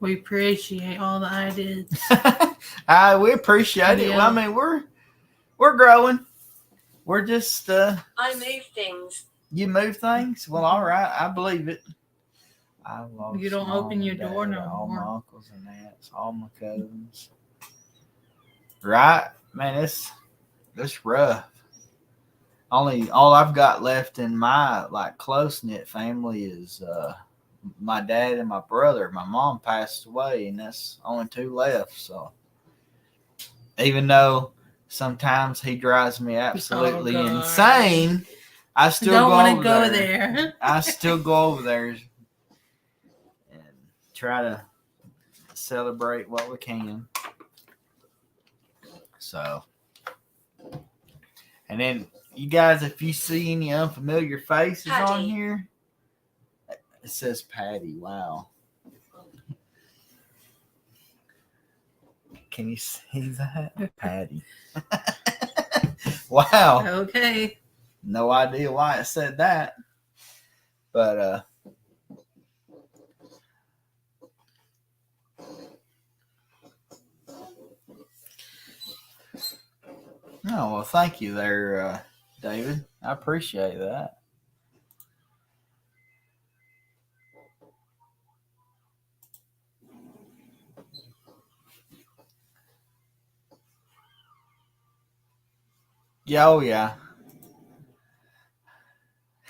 We appreciate all the ideas. We appreciate it. Yeah. Well, I mean, we're growing. We're just I move things. You move things? Well, all right. I believe it. I love You don't open your door no all more. my uncles and aunts, all my cousins. Right? Man, it's rough. All I've got left in my like close knit family is my dad and my brother. My mom passed away, and that's only two left. So even though sometimes he drives me absolutely insane, I still don't want to over go there. there. I still go over there and try to celebrate what we can. So, and then you guys, if you see any unfamiliar faces on Patty. here, it says Patty. Wow. Can you see that? Patty. Wow. Okay. No idea why it said that. But oh, well, thank you there, David. I appreciate that. Yeah, oh yeah.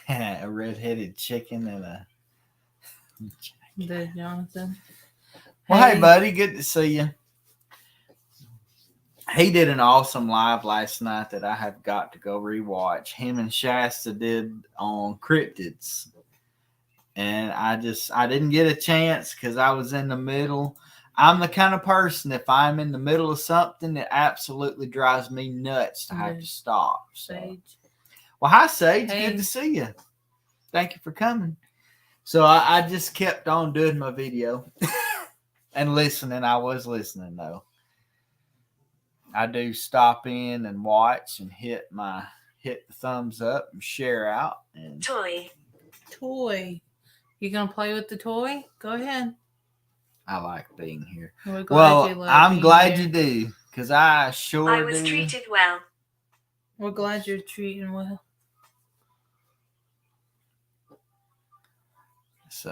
A red-headed chicken and a... The Jonathan. Well, hey, buddy, good to see you. He did an awesome live last night that I have got to go rewatch. Him and Shasta did on cryptids. and I didn't get a chance because I was in the middle. I'm the kind of person, if I'm in the middle of something, it absolutely drives me nuts to have to stop. So. Sage. Well, hi, Sage. Hey. Good to see you. Thank you for coming. So I just kept on doing my video and listening. I was listening, though. I do stop in and watch and hit the thumbs up and share out. And Toy. You gonna play with the toy? Go ahead. I like being here. We're glad you like I'm being glad here. you do, because I sure I was do. treated well. We're glad you're treating well. So,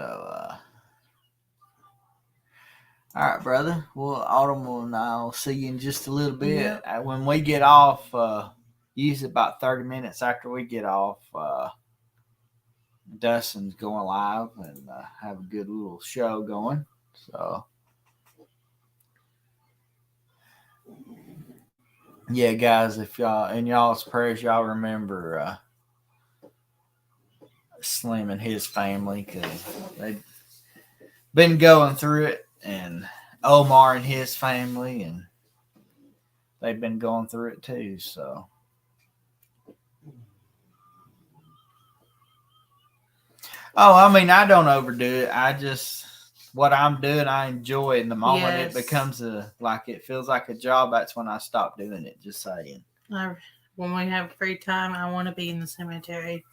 all right, brother. Well, Autumn and I'll see you in just a little bit. Yep. When we get off, usually about 30 minutes after we get off, Dustin's going live and have a good little show going. So, yeah, guys, if y'all in y'all's prayers, y'all remember Slim and his family, because they've been going through it, and Omar and his family, and they've been going through it too. So, I mean, I don't overdo it. I just what I'm doing, I enjoy. And the moment it becomes it feels like a job, that's when I stop doing it. Just saying. When we have free time, I want to be in the cemetery.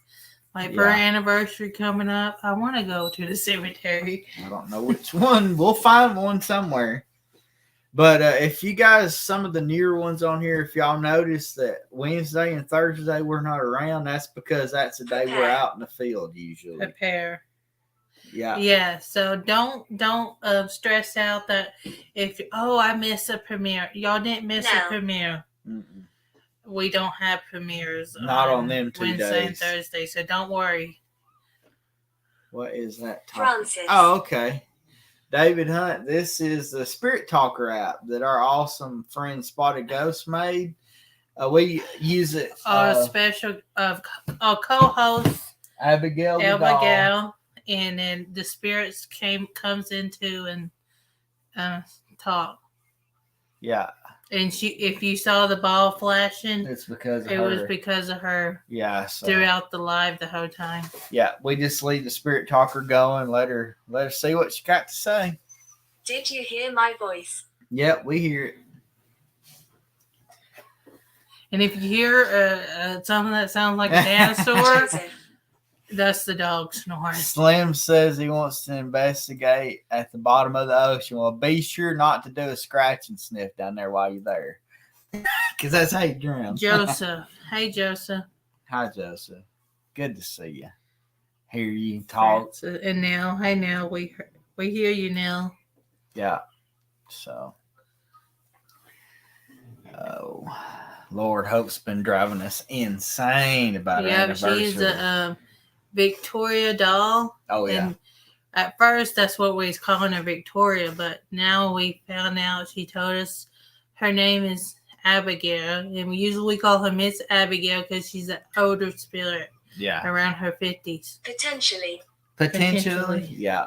Like for our anniversary coming up, I want to go to the cemetery. I don't know which one. We'll find one somewhere. But if you guys, some of the newer ones on here, if y'all notice that Wednesday and Thursday we're not around, that's because that's the day we're out in the field usually. Prepare. Yeah. Yeah. So don't stress out that if I miss a premiere. Y'all didn't miss a premiere. Mm-mm. We don't have premieres. Not on them 2 Wednesday days. and Thursday, so don't worry. What is that? Francis. Oh, okay. David Hunt, this is the Spirit Talker app that our awesome friend Spotted Ghost made. We use it. Our special co-host Abigail, and then the spirits comes into and talk. Yeah. And if you saw the ball flashing, it's because of it her. was because of her. Yeah. So, throughout the live the whole time. Yeah, we just leave the Spirit Talker going. Let her see what she got to say. Did you hear my voice? Yep, we hear it. And if you hear something that sounds like a dinosaur, that's the dog snoring. Slim says he wants to investigate at the bottom of the ocean. Well, be sure not to do a scratch and sniff down there while you're there, because that's how you drown. Joseph. Hey, Joseph. Hi, Joseph. Good to see you. Hear you talk. And Nell. Hey, Nell. We hear you, Nell. Yeah. So, oh, Lord, Hope's been driving us insane about her anniversary. She's a Victoria doll. Oh, yeah. And at first, that's what we was calling her, Victoria. But now we found out, she told us her name is Abigail. And we usually call her Miss Abigail because she's an older spirit. Yeah. Around her 50s. Potentially. Yeah.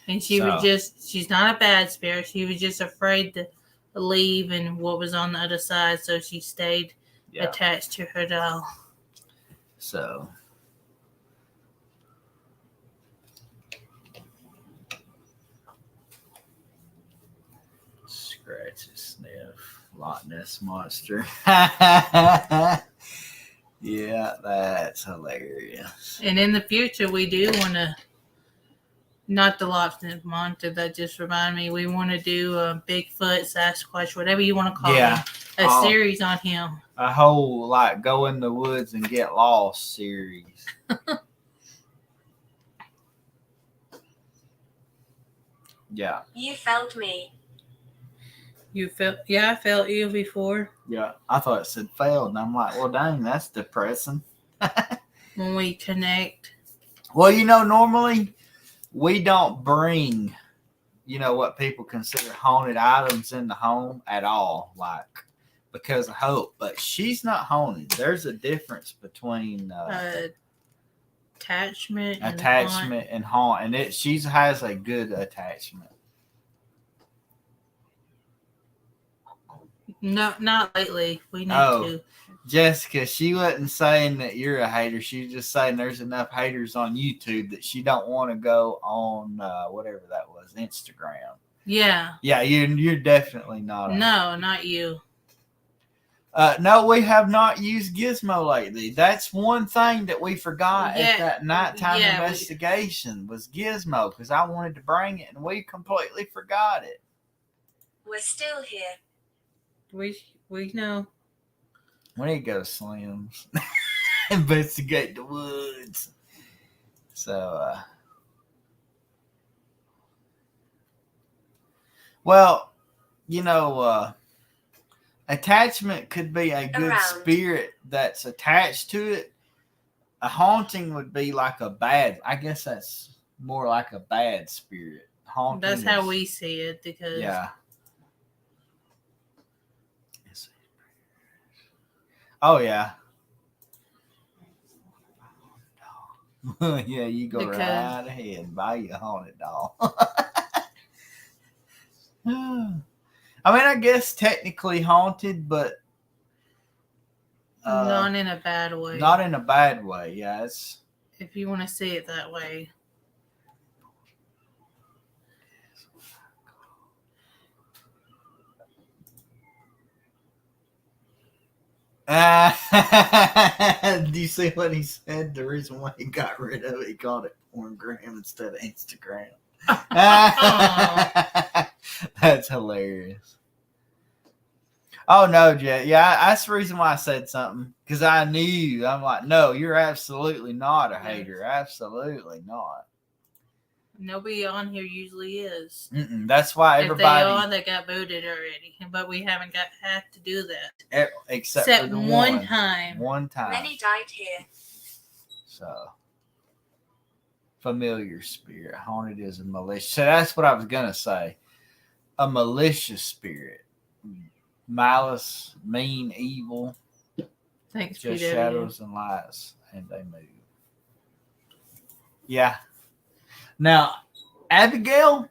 And she's not a bad spirit. She was just afraid to leave and what was on the other side. So she stayed attached to her doll. So. Scratch and sniff. Loch Ness Monster. Yeah, that's hilarious. And in the future, we do want to, not the Loch Ness Monster, that just reminded me, we want to do a Bigfoot, Sasquatch, whatever you want to call him, a series on him. A whole, go in the woods and get lost series. Yeah. You felt me. I felt you before. Yeah, I thought it said failed, and I'm like, well, dang, that's depressing. When we connect. Well, normally we don't bring, what people consider haunted items in the home at all, because of Hope. But she's not haunted. There's a difference between attachment, and haunt, and she has a good attachment. No, not lately. We need Oh. to. Jessica, she wasn't saying that you're a hater. She was just saying there's enough haters on YouTube that she don't want to go on whatever that was, Instagram. Yeah. Yeah, you're definitely not. No, not you. No, we have not used Gizmo lately. That's one thing that we forgot at that nighttime investigation was Gizmo, because I wanted to bring it and we completely forgot it. We're still here. We know. We need to go to Slim's. Investigate the woods. So, well, attachment could be a good spirit that's attached to it. A haunting would be like I guess that's more like a bad spirit. Haunting. That's how we see it, because yeah. Oh yeah. Yeah, you go right ahead and buy you a haunted doll. I mean, I guess technically haunted, but not in a bad way. Not in a bad way, yeah. If you want to see it that way. Do you see what he said? The reason why he got rid of it, he called it Porngram instead of Instagram. That's hilarious. Oh no, Jet. Yeah, that's the reason why I said something, because I knew. I'm like, no, you're absolutely not a hater. Absolutely not. Nobody on here usually is. That's why everybody. If they are, they got booted already. But we haven't had to do that. Except for the one time. One time. Many died here. So, familiar spirit. Haunted is a malicious. So that's what I was going to say. A malicious spirit. Malice, mean, evil. Thanks, just PW. shadows and lights, and they move. Yeah. Now, Abigail,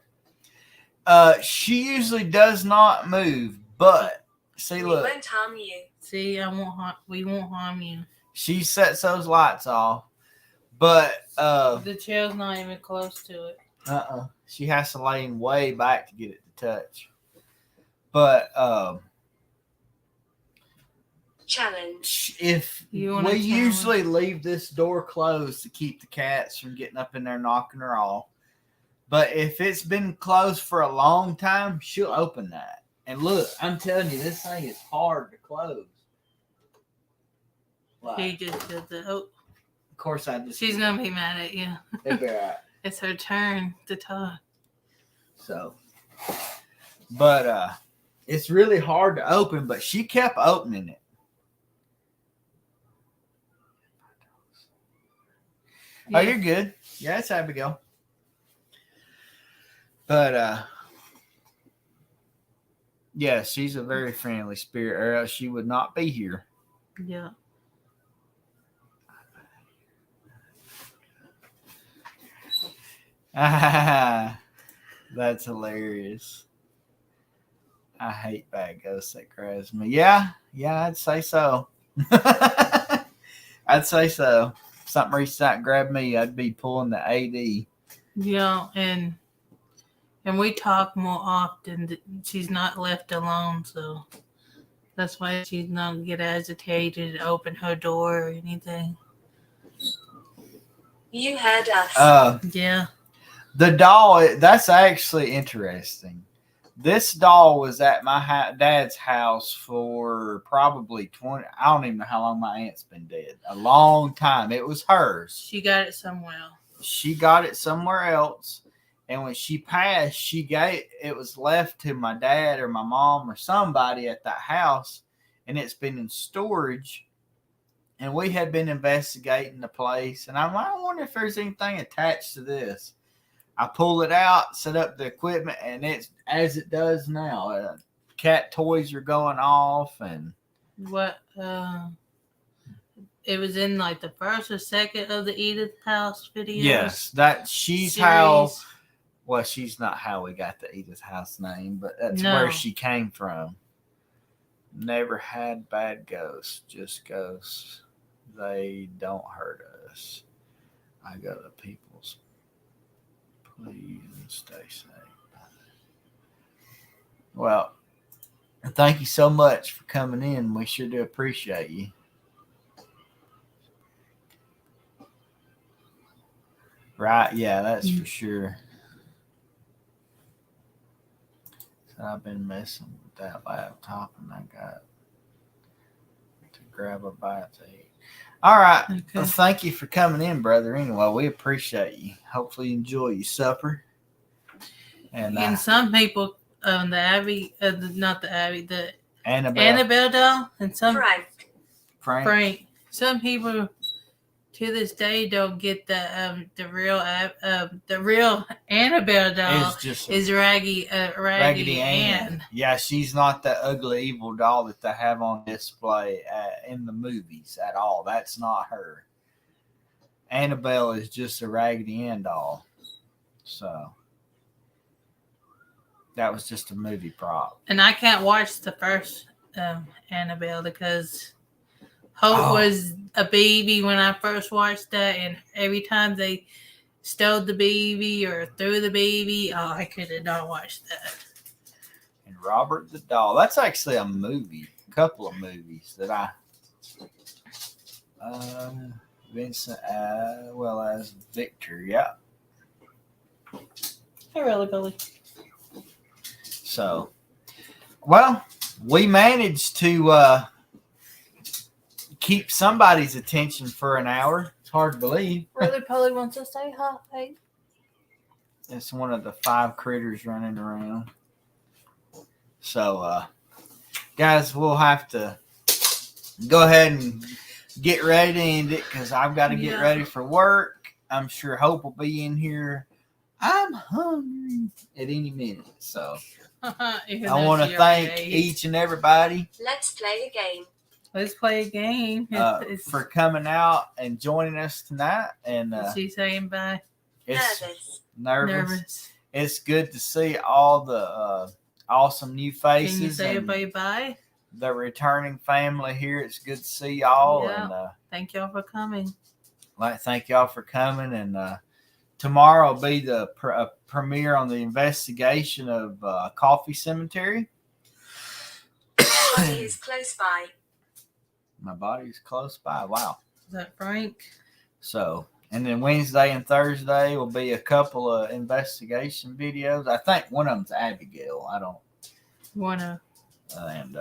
she usually does not move, but see, look. We won't harm you. See, we won't harm you. She sets those lights off, but the chair's not even close to it. She has to lean way back to get it to touch. But challenge. If we usually leave this door closed to keep the cats from getting up in there knocking her off. But if it's been closed for a long time, she'll open that. And look, I'm telling you, this thing is hard to close. Like, he just did the Of course I just. She's gonna be mad at you. It'll be all right. It's her turn to talk. So, but it's really hard to open, but she kept opening it. Yeah. Oh, you're good. Yeah, it's Abigail. But yeah, she's a very friendly spirit, or else she would not be here. Yeah. That's hilarious. I hate bad ghosts that grabs me. Yeah, I'd say so. I'd say so. If something reached out and grabbed me, I'd be pulling the AD. Yeah, and we talk more often. She's not left alone, so that's why she's not get agitated to open her door or anything. You heard us. Yeah. The doll, that's actually interesting. This doll was at my dad's house for probably 20, I don't even know how long my aunt's been dead. A long time. It was hers. She got it somewhere else. And when she passed, it was left to my dad or my mom or somebody at that house. And it's been in storage. And we had been investigating the place. And I'm like, I wonder if there's anything attached to this. I pull it out, set up the equipment, and it's as it does now. Cat toys are going off, and what? it was in like the first or second of the Edith House videos. Yes, that she's series. how. Well, she's not how we got the Edith House name, but that's No. where she came from. Never had bad ghosts, just ghosts. They don't hurt us. I go to people's. Please stay safe. Well, thank you so much for coming in. We sure do appreciate you. Right? Yeah, that's for sure. So I've been messing with that laptop and I got to grab a bite to eat. All right. Okay. Well, thank you for coming in, brother. Anyway, we appreciate you. Hopefully you enjoy your supper. And some people, not the Abby, the Annabelle doll, and some Frank. Some people to this day don't get the real Annabelle doll is Raggedy Ann. Yeah, she's not the ugly evil doll that they have on display in the movies at all. That's not her. Annabelle is just a Raggedy Ann doll. So that was just a movie prop. And I can't watch the first Annabelle because Hope was a baby when I first watched that, and every time they stole the baby or threw the baby, I could not watch that. And Robert the Doll. That's actually a movie. A couple of movies that I Vincent well as Victor, yeah. I really believe. So, well, we managed to keep somebody's attention for an hour. It's hard to believe. Really probably wants to say hi. It's one of the 5 critters running around. So, guys, we'll have to go ahead and get ready to end it because I've got to get ready for work. I'm sure Hope will be in here. I'm hungry at any minute. So, I want to thank each and everybody. Let's play a game. Let's play a game. For coming out and joining us tonight. And she's saying bye. Nervous. It's good to see all the awesome new faces. Can you say everybody bye? The returning family here. It's good to see y'all. Yeah. And thank y'all for coming. Thank y'all for coming. And tomorrow will be the premiere on the investigation of Coffee Cemetery. My body is close by. My body's close by. Wow. Is that Frank? So, and then Wednesday and Thursday will be a couple of investigation videos. I think one of them's Abigail. I don't. Wanna. And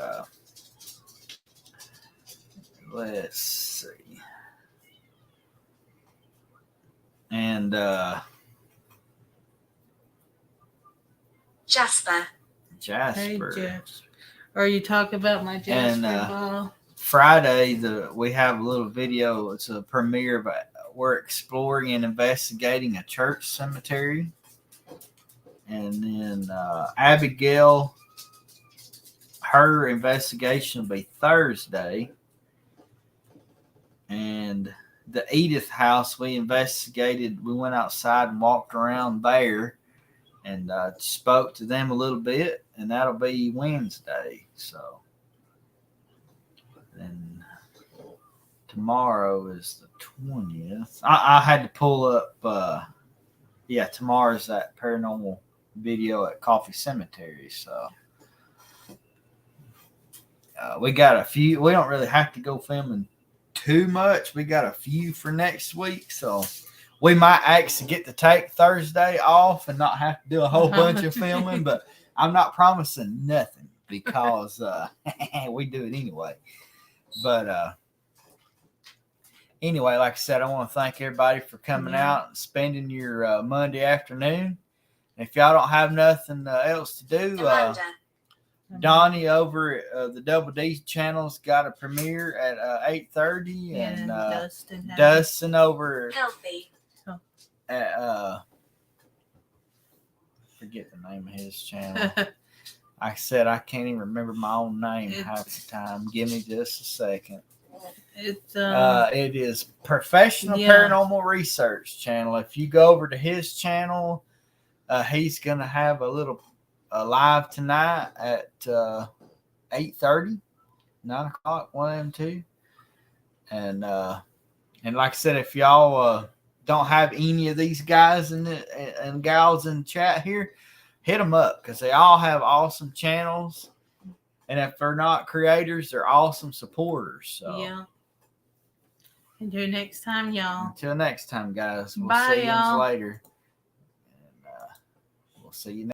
let's see. And Jasper. Hey, Jasper. Are you talking about my Jasper ball? Friday, we have a little video. It's a premiere, but we're exploring and investigating a church cemetery. And then Abigail, her investigation will be Thursday. And the Edith house, we investigated. We went outside and walked around there and spoke to them a little bit. And that'll be Wednesday. So. And tomorrow is the 20th. I had to pull up, tomorrow's that paranormal video at Coffee Cemetery. So we got a few. We don't really have to go filming too much. We got a few for next week. So we might actually get to take Thursday off and not have to do a whole bunch of filming. But I'm not promising nothing because we do it anyway. But anyway, like I said, I want to thank everybody for coming out and spending your Monday afternoon. And if y'all don't have nothing else to do, Donnie over at the Double D channel's got a premiere at 8:30, and Dustin over Healthy. at forget the name of his channel. I said I can't even remember my own name half the time. Give me just a second. It's It is Professional Yeah. Paranormal Research Channel. If you go over to his channel, he's gonna have a live tonight at 8:30, 9 o'clock, 1 a.m. 2. And like I said, if y'all don't have any of these guys and gals in the chat here, hit them up because they all have awesome channels. And if they're not creators, they're awesome supporters. So yeah. Until next time, y'all. until next time, guys, we'll Bye, see you y'all. later. And we'll see you next